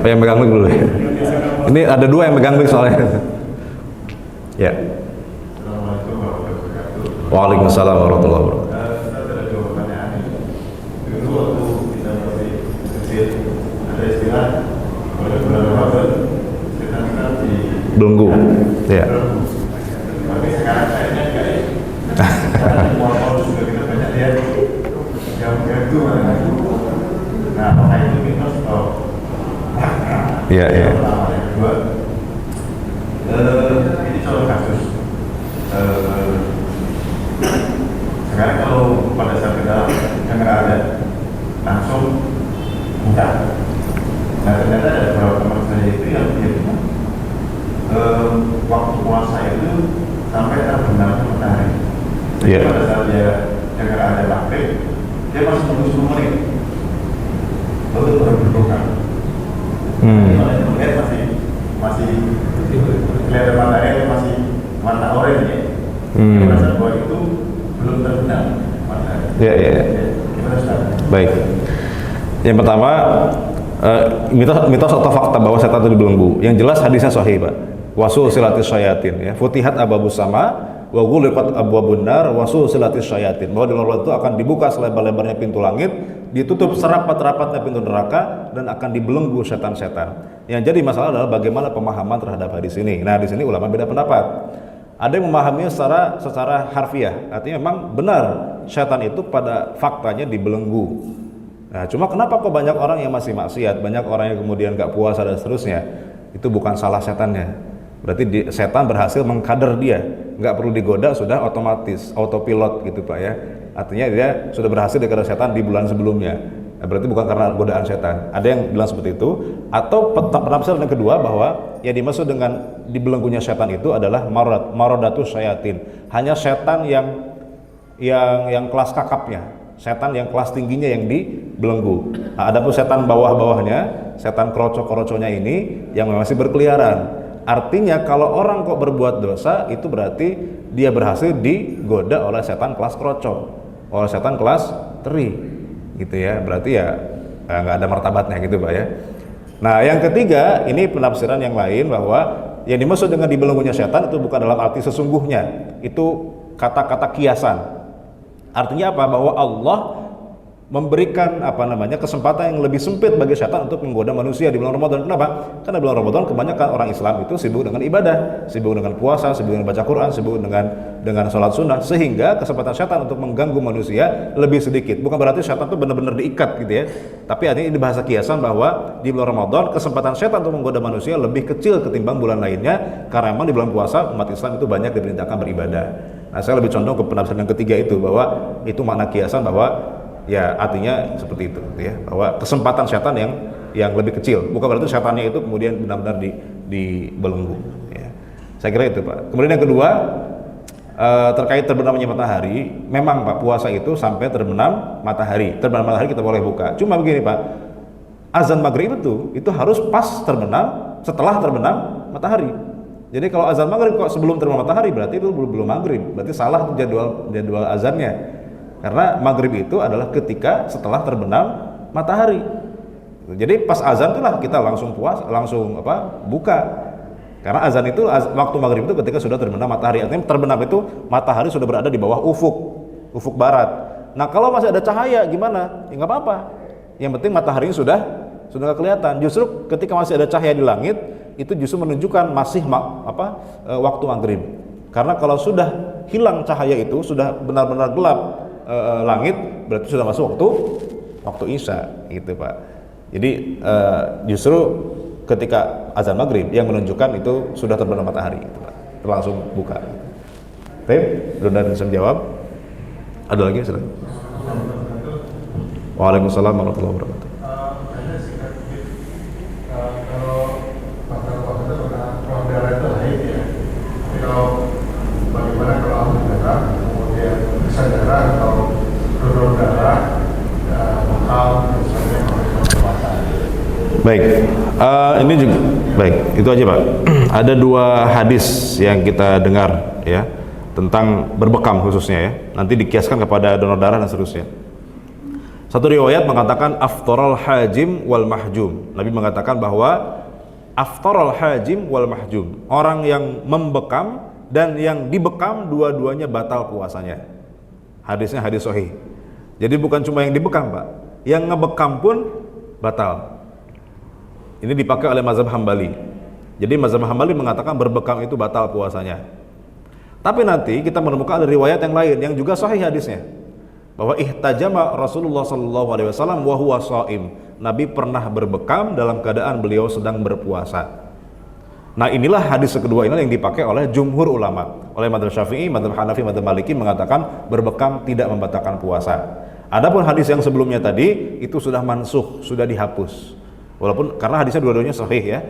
Yang megang mic dulu ya. Ini ada 2 yang megang mic soalnya. Ya. Waalaikumsalam warahmatullahi wabarakatuh. Ada 2 pertanyaan. Dulu waktu kita masih kecil ada istilah pada bulan Ramadan kita Iya, iya. Yang pertama, yang kedua, ini contoh kasus. Sekarang kalau pada saat kita nggak ada, langsung buka. Nah ternyata ada beberapa teman saya itu yang dia bilang waktu puasa itu sampai terbenamnya matahari. Jadi Yeah. pada saat dia dengar ada maghrib, dia masih tunggu 10 menit. Lalu baru berbuka. Kalau melihat masih kelihatan matahari, masih warna oranye ya. Pada saat bahwa itu belum terbenam matahari. Iya, iya. Gimana Ustaz? Baik. Yang pertama, mitos atau fakta bahwa setan itu dibelenggu. Yang jelas hadisnya sahih, Pak. Wasul silatis syayatin, ya. Futihat ababus sama, wa ghuliqat abwabun nar, wasul silatis syayatin. Bahwa di luar itu akan dibuka selebar-lebarnya pintu langit, ditutup serapat-rapatnya pintu neraka, dan akan dibelenggu setan-setan. Yang jadi masalah adalah bagaimana pemahaman terhadap hadis ini. Nah, di sini ulama beda pendapat. Ada yang memahaminya secara harfiah, artinya memang benar setan itu pada faktanya dibelenggu. Nah, cuma kenapa kok banyak orang yang masih maksiat, banyak orang yang kemudian gak puasa dan seterusnya? Itu bukan salah setannya. Berarti setan berhasil mengkader dia, nggak perlu digoda, sudah otomatis, autopilot gitu Pak ya. Artinya dia sudah berhasil dikader setan di bulan sebelumnya. Nah, berarti bukan karena godaan setan. Ada yang bilang seperti itu. Atau penafsiran yang kedua bahwa yang dimaksud dengan dibelenggunya setan itu adalah maradatus syayatin. Hanya setan yang kelas kakapnya, setan yang kelas tingginya yang dibelenggu. Nah, adapun setan bawah-bawahnya, setan kroco-kroconya ini yang masih berkeliaran. Artinya kalau orang kok berbuat dosa, itu berarti dia berhasil digoda oleh setan kelas kroco, oleh setan kelas teri, gitu ya. Berarti ya nggak ada martabatnya gitu Pak ya. Nah yang ketiga, ini penafsiran yang lain bahwa yang dimaksud dengan dibelenggunya setan itu bukan dalam arti sesungguhnya, itu kata-kata kiasan. Artinya apa? Bahwa Allah memberikan kesempatan yang lebih sempit bagi setan untuk menggoda manusia di bulan Ramadan. Kenapa? Karena bulan Ramadan kebanyakan orang Islam itu sibuk dengan ibadah, sibuk dengan puasa, sibuk dengan baca Quran, sibuk dengan sholat sunnah, sehingga kesempatan setan untuk mengganggu manusia lebih sedikit. Bukan berarti setan itu benar-benar diikat gitu ya. Tapi artinya ini bahasa kiasan bahwa di bulan Ramadan kesempatan setan untuk menggoda manusia lebih kecil ketimbang bulan lainnya, karena memang di bulan puasa umat Islam itu banyak diperintahkan beribadah. Nah, saya lebih condong ke penafsiran yang ketiga itu, bahwa itu makna kiasan, bahwa ya artinya seperti itu ya, bahwa kesempatan setan yang lebih kecil, bukan berarti setannya itu kemudian benar-benar dibelenggu ya. Saya kira itu Pak. Kemudian yang kedua, terkait terbenamnya matahari, memang Pak, puasa itu sampai terbenam matahari kita boleh buka. Cuma begini Pak, azan maghrib itu harus pas terbenam, setelah terbenam matahari. Jadi kalau azan maghrib kok sebelum terbenam matahari, berarti itu belum maghrib, berarti salah jadwal azannya. Karena maghrib itu adalah ketika setelah terbenam matahari. Jadi pas azan itulah kita langsung buka. Karena azan itu waktu maghrib itu ketika sudah terbenam matahari. Artinya terbenam itu matahari sudah berada di bawah ufuk barat. Nah kalau masih ada cahaya gimana? Ya nggak apa-apa. Yang penting mataharinya sudah nggak kelihatan. Justru ketika masih ada cahaya di langit, itu justru menunjukkan masih waktu maghrib. Karena kalau sudah hilang cahaya itu, sudah benar-benar gelap langit, berarti sudah masuk waktu isya gitu Pak. Jadi justru ketika azan maghrib yang menunjukkan itu sudah terbenam matahari gitu Pak. Langsung buka. Baik, sudah bisa menjawab. Ada lagi silakan. Waalaikumsalam warahmatullahi wabarakatuh. Ada sikap kalau faktor-faktor itu kalau darah itu haid ya. Tapi kalau bagaimana kalau ambil darah, kemudian bisa darah atau donor darah, lokal misalnya puasa. Baik, ini juga baik. Itu aja Pak. Ada dua hadis yang kita dengar ya tentang berbekam khususnya ya. Nanti dikiaskan kepada donor darah dan seterusnya. Satu riwayat mengatakan aftaral hajim wal mahjum. Nabi mengatakan bahwa aftaral hajim wal mahjum, orang yang membekam dan yang dibekam dua-duanya batal puasanya. Hadisnya hadis sahih. Jadi bukan cuma yang dibekam Pak, yang ngebekam pun batal. Ini dipakai oleh mazhab Hambali. Jadi mazhab Hambali mengatakan berbekam itu batal puasanya. Tapi nanti kita menemukan ada riwayat yang lain yang juga sahih hadisnya, bahwa ihtajama Rasulullah sallallahu alaihi wasallam wa huwa shaim. Nabi pernah berbekam dalam keadaan beliau sedang berpuasa. Nah inilah hadis kedua ini yang dipakai oleh jumhur ulama, oleh madzhab Syafi'i, madzhab Hanafi, madzhab Maliki mengatakan berbekam tidak membatalkan puasa. Adapun hadis yang sebelumnya tadi itu sudah mansukh, sudah dihapus. Walaupun karena hadisnya dua-duanya sahih ya.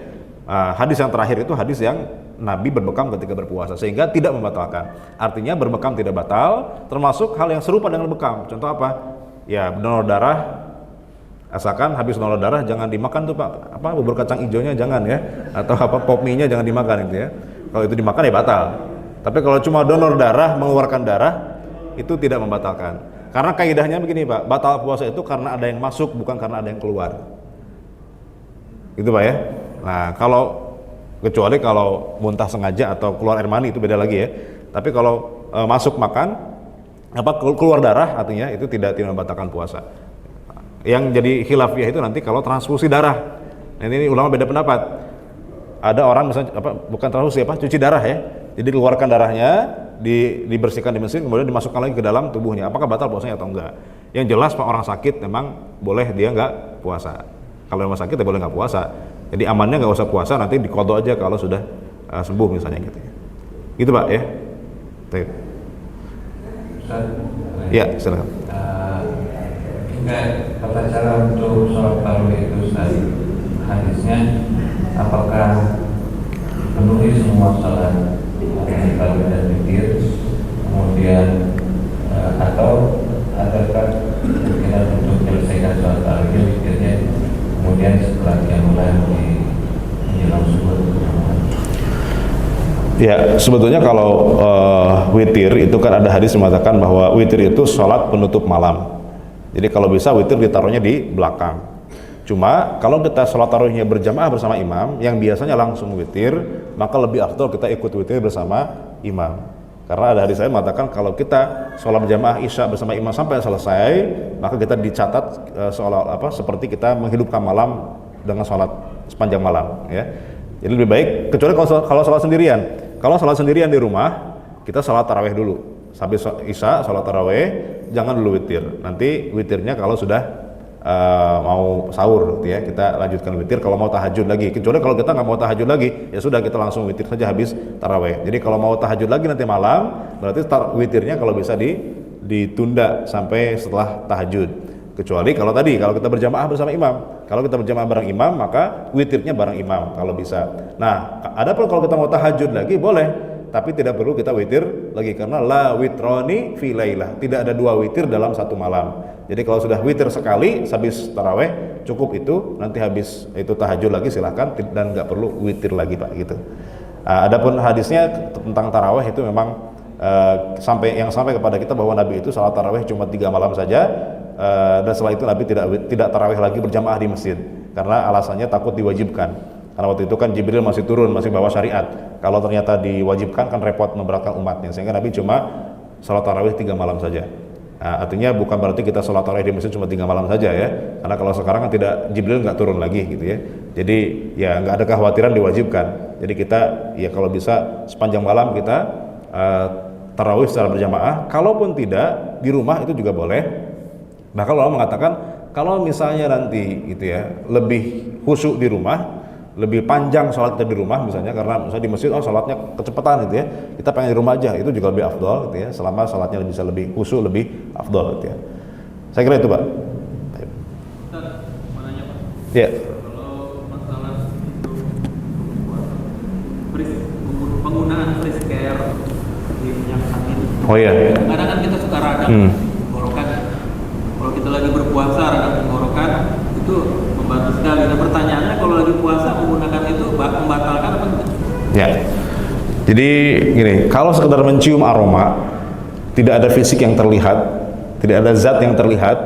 Hadis yang terakhir itu hadis yang Nabi berbekam ketika berpuasa sehingga tidak membatalkan. Artinya berbekam tidak batal, termasuk hal yang serupa dengan bekam. Contoh apa? Ya donor darah. Asalkan habis donor darah jangan dimakan tuh Pak, bubur kacang hijaunya jangan ya, atau pop mie-nya jangan dimakan itu ya. Kalau itu dimakan ya batal. Tapi kalau cuma donor darah, mengeluarkan darah, itu tidak membatalkan. Karena kaidahnya begini Pak, batal puasa itu karena ada yang masuk, bukan karena ada yang keluar. Gitu Pak ya. Nah kecuali kalau muntah sengaja atau keluar air mani itu beda lagi ya. Tapi kalau masuk makan, keluar darah artinya itu tidak membatalkan puasa. Yang jadi khilafiyah itu nanti kalau transfusi darah. Nah, ini ulama beda pendapat. Ada orang misalnya bukan transfusi cuci darah ya. Jadi dikeluarkan darahnya, dibersihkan di mesin, kemudian dimasukkan lagi ke dalam tubuhnya. Apakah batal puasanya atau enggak? Yang jelas Pak, orang sakit memang boleh dia enggak puasa. Kalau orang sakit ya boleh enggak puasa. Jadi amannya enggak usah puasa, nanti diqadha aja kalau sudah sembuh misalnya gitu. Gitu Pak ya. Baik. Ya, silakan. Tata cara untuk sholat tarawih itu tadi hadisnya apakah penuhi semua sholat tarawih dan witir, kemudian atau adakah kemungkinan untuk menyelesaikan sholat tarawih witirnya kemudian setelah mulai di menjelang subuh? Ya, sebetulnya kalau witir itu kan ada hadis mengatakan bahwa witir itu sholat penutup malam. Jadi kalau bisa witir ditaruhnya di belakang. Cuma kalau kita sholat tarawihnya berjamaah bersama imam, yang biasanya langsung witir, maka lebih afdal kita ikut witir bersama imam. Karena ada hadis saya mengatakan kalau kita sholat berjamaah isya bersama imam sampai selesai, maka kita dicatat seperti kita menghidupkan malam dengan sholat sepanjang malam. Ya. Jadi lebih baik, kecuali kalau sholat sendirian. Kalau sholat sendirian di rumah, kita sholat tarawih dulu. Habis isya, sholat tarawih, jangan dulu witir. Nanti witirnya kalau sudah mau sahur gitu ya, kita lanjutkan witir. Kalau mau tahajud lagi, kecuali kalau kita nggak mau tahajud lagi, ya sudah kita langsung witir saja habis tarawih. Jadi kalau mau tahajud lagi nanti malam, berarti witirnya kalau bisa ditunda sampai setelah tahajud. Kecuali kalau kita berjamaah bersama imam. Kalau kita berjamaah bareng imam, maka witirnya bareng imam kalau bisa. Nah, adapun kalau kita mau tahajud lagi boleh. Tapi tidak perlu kita witir lagi karena la witroni fi lailah. Tidak ada dua witir dalam satu malam. Jadi kalau sudah witir sekali habis taraweh cukup itu, nanti habis itu tahajud lagi silahkan dan nggak perlu witir lagi Pak gitu. Adapun hadisnya tentang taraweh itu memang sampai kepada kita bahwa Nabi itu salat taraweh cuma 3 malam saja dan setelah itu Nabi tidak taraweh lagi berjamaah di masjid karena alasannya takut diwajibkan. Karena waktu itu kan Jibril masih turun, masih bawa syariat. Kalau ternyata diwajibkan kan repot memberatkan umatnya. Sehingga Nabi cuma salat tarawih 3 malam saja. Nah, artinya bukan berarti kita salat tarawih di masjid cuma 3 malam saja ya. Karena kalau sekarang kan Jibril nggak turun lagi gitu ya. Jadi ya nggak ada kekhawatiran diwajibkan. Jadi kita ya kalau bisa sepanjang malam kita tarawih secara berjamaah. Kalaupun tidak di rumah itu juga boleh. Bahkan Allah mengatakan kalau misalnya nanti gitu ya lebih khusyuk di rumah, lebih panjang sholat kita di rumah misalnya karena misalnya di masjid sholatnya kecepatan gitu ya, kita pengen di rumah aja, itu juga lebih afdol gitu ya, selama sholatnya bisa lebih khusyuk, lebih afdol gitu ya. Saya kira itu Pak. Ustaz, mau nanya Pak? Ya. Kalau masalah penggunaan face care di minyak angin. Oh iya. Kadang kan kita suka radang tenggorokan. Kalau kita lagi berpuasa radang tenggorokan itu membantu sekali. Nah pertanyaannya kalau lagi puasa menggunakan itu membatalkan apa enggak? Ya. Jadi gini, kalau sekedar mencium aroma, tidak ada fisik yang terlihat, tidak ada zat yang terlihat,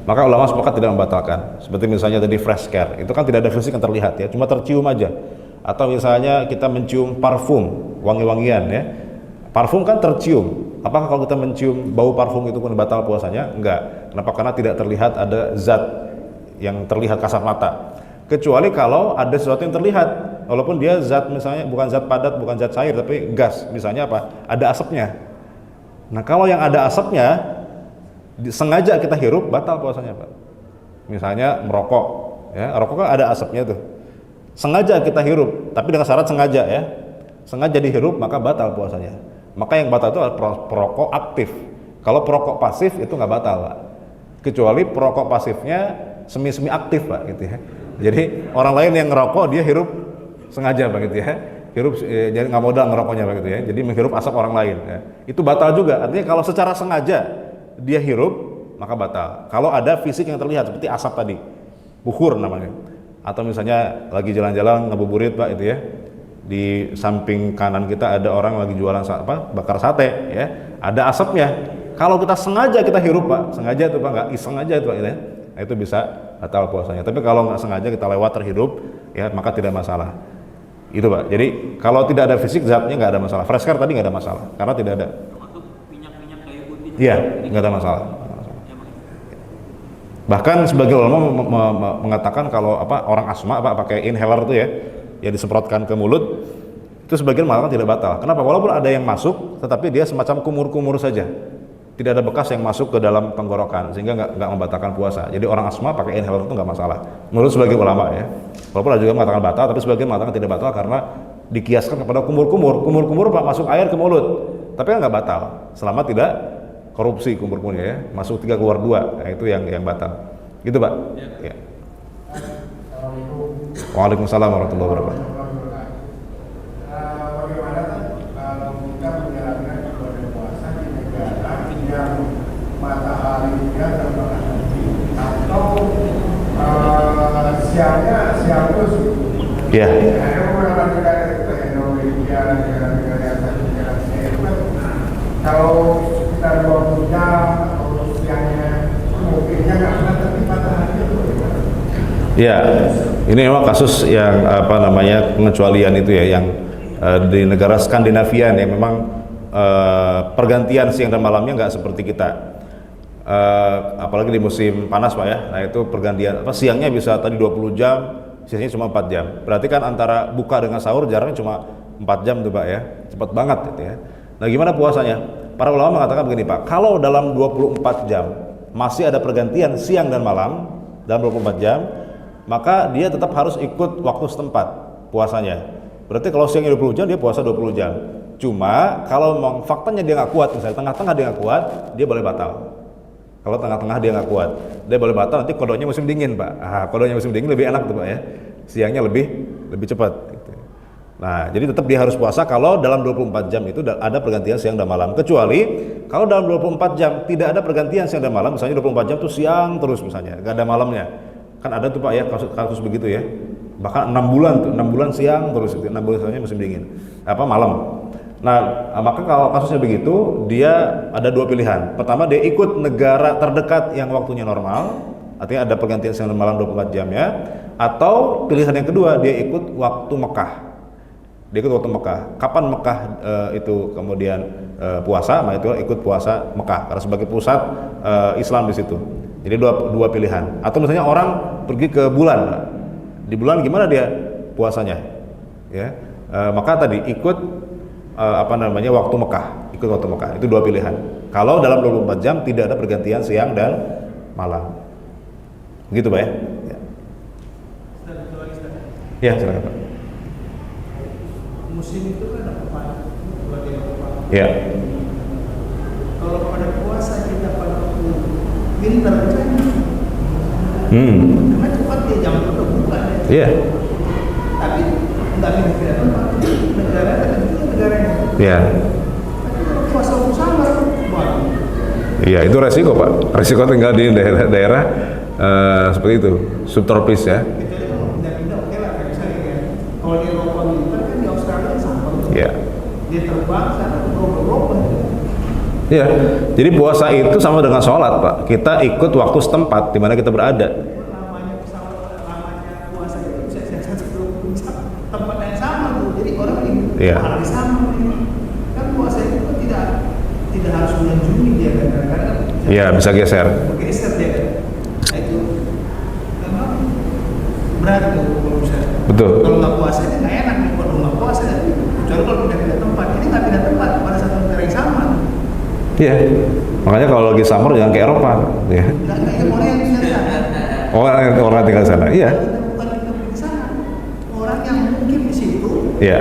maka ulama sepakat tidak membatalkan. Seperti misalnya tadi fresh care, itu kan tidak ada fisik yang terlihat ya, cuma tercium aja. Atau misalnya kita mencium parfum, wangi-wangian ya. Parfum kan tercium. Apakah kalau kita mencium bau parfum itu pun batal puasanya? Enggak. Kenapa? Karena tidak terlihat ada zat yang terlihat kasat mata. Kecuali kalau ada sesuatu yang terlihat, walaupun dia zat misalnya bukan zat padat, bukan zat cair, tapi gas. Misalnya apa? Ada asapnya. Nah kalau yang ada asapnya sengaja kita hirup, batal puasanya Pak. Misalnya merokok, ya. Rokok kan ada asapnya tuh. Sengaja kita hirup, tapi dengan syarat sengaja ya. Sengaja dihirup maka batal puasanya. Maka yang batal itu adalah perokok aktif. Kalau perokok pasif itu nggak batal, Pak. Kecuali perokok pasifnya semi-semi aktif, Pak, gitu ya. Jadi orang lain yang ngerokok dia hirup sengaja, Pak, gitu ya. Hirup jadi nggak modal ngerokoknya, Pak, gitu ya. Jadi menghirup asap orang lain. Ya. Itu batal juga. Artinya kalau secara sengaja dia hirup maka batal. Kalau ada fisik yang terlihat seperti asap tadi, bukhur namanya. Atau misalnya lagi jalan-jalan ngabuburit, Pak, itu ya. Di samping kanan kita ada orang lagi jualan bakar sate, ya. Ada asapnya. Kalau kita sengaja kita hirup, Pak, sengaja itu, Pak, nggak iseng aja itu, Pak, gitu ya. Nah, itu bisa batal puasanya. Tapi kalau nggak sengaja kita lewat terhirup, ya maka tidak masalah. Itu, Pak. Jadi kalau tidak ada fisik zatnya nggak ada masalah. Fresh car tadi nggak ada masalah karena tidak ada. Termasuk minyak-minyak kayu putih. Iya, nggak ada masalah. Bahkan sebagian ulama mengatakan kalau orang asma pakai inhaler itu ya disemprotkan ke mulut, itu sebagian mengatakan tidak batal. Kenapa? Walaupun ada yang masuk, tetapi dia semacam kumur-kumur saja. Tidak ada bekas yang masuk ke dalam tenggorokan sehingga nggak membatalkan puasa. Jadi orang asma pakai inhaler itu nggak masalah. Menurut sebagian ulama ya. Walaupun ada juga mengatakan batal, tapi sebagian mengatakan tidak batal karena dikiaskan kepada kumur-kumur. Kumur-kumur, Pak, masuk air ke mulut, tapi kan nggak batal selama tidak korupsi kumur-kumurnya ya. Masuk 3 keluar 2, nah, itu yang batal. Gitu, Pak. Ya. Waalaikumsalam warahmatullahi wabarakatuh. Bagaimana kalau kita menjalankan ibadah puasa di negara yang mataharinya terbenam atau siang terus? Ya. Ada beberapa negara itu Indonesia, negara-negara yang saya itu kan kalau kita 20 jam atau siangnya mungkinnya nggak pernah, tapi mataharinya itu bagaimana? Ya, ini memang kasus yang pengecualian itu ya, yang di negara Skandinavia yang memang pergantian siang dan malamnya nggak seperti kita. Apalagi di musim panas, Pak, ya. Nah, itu pergantian siangnya bisa tadi 20 jam, siangnya cuma 4 jam. Berarti kan antara buka dengan sahur jaraknya cuma 4 jam tuh, Pak, ya. Cepat banget gitu ya. Nah, gimana puasanya? Para ulama mengatakan begini, Pak. Kalau dalam 24 jam masih ada pergantian siang dan malam dalam 24 jam, maka dia tetap harus ikut waktu setempat puasanya. Berarti kalau siangnya 20 jam, dia puasa 20 jam. Cuma kalau memang faktanya dia nggak kuat, misalnya tengah-tengah dia nggak kuat, dia boleh batal. Kalau tengah-tengah dia nggak kuat, dia boleh batal. Nanti kodonya musim dingin, Pak. Kodonya musim dingin lebih enak tuh, Pak, ya. Siangnya lebih cepat. Gitu. Nah, jadi tetap dia harus puasa kalau dalam 24 jam itu ada pergantian siang dan malam. Kecuali kalau dalam 24 jam tidak ada pergantian siang dan malam, misalnya 24 jam tuh siang terus misalnya, nggak ada malamnya. Kan ada tuh, Pak, ya, kasus begitu ya. Bahkan 6 bulan tuh, 6 bulan siang terus, 6 bulan misalnya musim dingin. Malam. Nah, maka kalau kasusnya begitu, dia ada 2 pilihan. Pertama, dia ikut negara terdekat yang waktunya normal, artinya ada pergantian siang dan malam 24 jam ya. Atau pilihan yang kedua, dia ikut waktu Mekah. Dia ikut waktu Mekah. Kapan Mekah itu kemudian puasa, maka itu ikut puasa Mekah karena sebagai pusat Islam di situ. Jadi dua pilihan. Atau misalnya orang pergi ke bulan, Pak. Di bulan gimana dia puasanya? Ya, maka tadi ikut waktu Mekah, ikut waktu Mekah. Itu 2 pilihan. Kalau dalam 24 jam tidak ada pergantian siang dan malam. Begitu, Pak, ya? Ya, silakan, Pak. Musim itu kan apa? Ya. Kalau pada puasa kita pada waktu winter kan, karena cepat dia jam itu udah buka ya. Iya. Tapi nggak pindah tempat, negara itu negaranya. Iya. Tapi kalau puasa waktu summer, baru. Iya, itu resiko, Pak. Resiko tinggal di daerah seperti itu, subtropis ya. Kecuali kalau pindah-pindah oke lah, kayak misalnya kan. Kalau di Eropa winter kan di Australia kan summer. Iya. Dia terbang sana ke Eropa. Iya. Jadi puasa itu sama dengan sholat, Pak. Kita ikut waktu setempat di mana kita berada. Lamanya puasa itu bisa 120 jam, tempat yang sama tuh. Jadi orang ini Iya. hari sama ini. Kan puasa itu kan tidak harus bulan Juni dia kan, kadang-kadang Iya, bisa geser. bergeser dia kan. Nah itu memang berat tuh kalau misalnya. Betul. Kalau nggak puasa itu nggak enak nih, kalau nggak puasa kecuali kalau pindah-pindah tempat. Ini nggak pindah tempat pada satu negara yang sama. Iya. Makanya kalau lagi summer jangan ke Eropa, ya. Nggak Korea yang pindah sana. orang tinggal di sana. Iya. Bukan tinggal di sana. Orang yang mungkin di situ, Iya.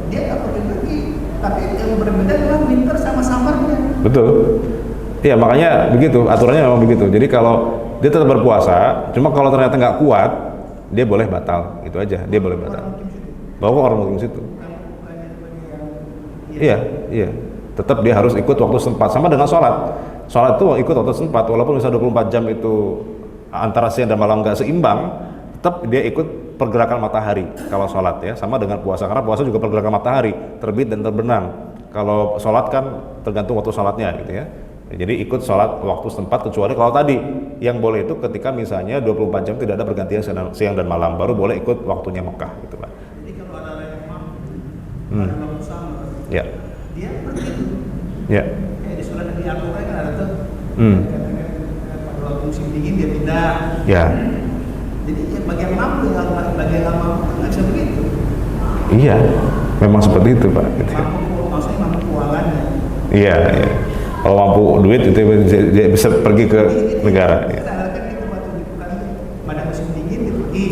dia nggak pergi pergi. Tapi yang berbeda adalah winter sama summernya. Betul. Iya, makanya begitu, aturannya memang begitu. Jadi kalau dia tetap berpuasa, cuma kalau ternyata nggak kuat, dia boleh batal, itu aja. Dia boleh batal. Bawa orang muslim situ. Iya, iya. Tetap dia harus ikut waktu setempat, sama dengan sholat. Sholat itu ikut waktu setempat, walaupun misalnya 24 jam itu antara siang dan malam nggak seimbang, tetap dia ikut pergerakan matahari kalau sholat ya, sama dengan puasa, karena puasa juga pergerakan matahari, terbit dan terbenam. Kalau sholat kan tergantung waktu sholatnya gitu ya. Jadi ikut sholat waktu setempat, kecuali kalau tadi yang boleh itu ketika misalnya 24 jam tidak ada pergantian siang dan malam, baru boleh ikut waktunya Mekah gitu Pak. Jadi kalau ada orang yang mampu, Hmm. ada waktu sama, Ya. dia pergi. Ya. Kayak di surat Nabi Al-Quran kan ada tuh. Hmm. Katakan pada waktu musim dingin dia pindah. Ya. Jadi ya, bagi yang mampu, bagi yang nggak mampu kan nggak bisa begitu. Iya. Memang seperti itu Pak. Gitu. Mampu, maksudnya mampu keuangannya. Iya, iya. Kalau mampu duit itu dia bisa pergi ke negara. Ya. Kita kan itu waktu dibuka pada musim dingin dia pergi.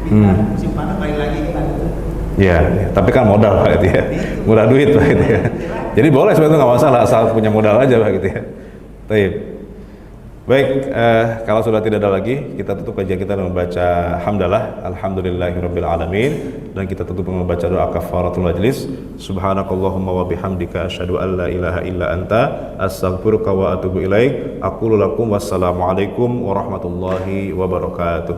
Hmm. Pindah, musim panas balik lagi kan itu. Iya, iya. Tapi kan modal Pak gitu ya. Murah duit Pak gitu ya. Jadi boleh sebenarnya nggak masalah, asal punya modal aja Pak gitu ya. Baik. Baik, kalau sudah tidak ada lagi, kita tutup kajian kita dengan membaca hamdalah, alhamdulillahirabbil alamin, dan kita tutup dengan membaca doa kafaratul majlis. Subhanakallahumma wa bihamdika asyhadu an la ilaha illa anta astaghfiruka wa atubu ilaik. Aqulu lakum wassalamu alaikum warahmatullahi wabarakatuh.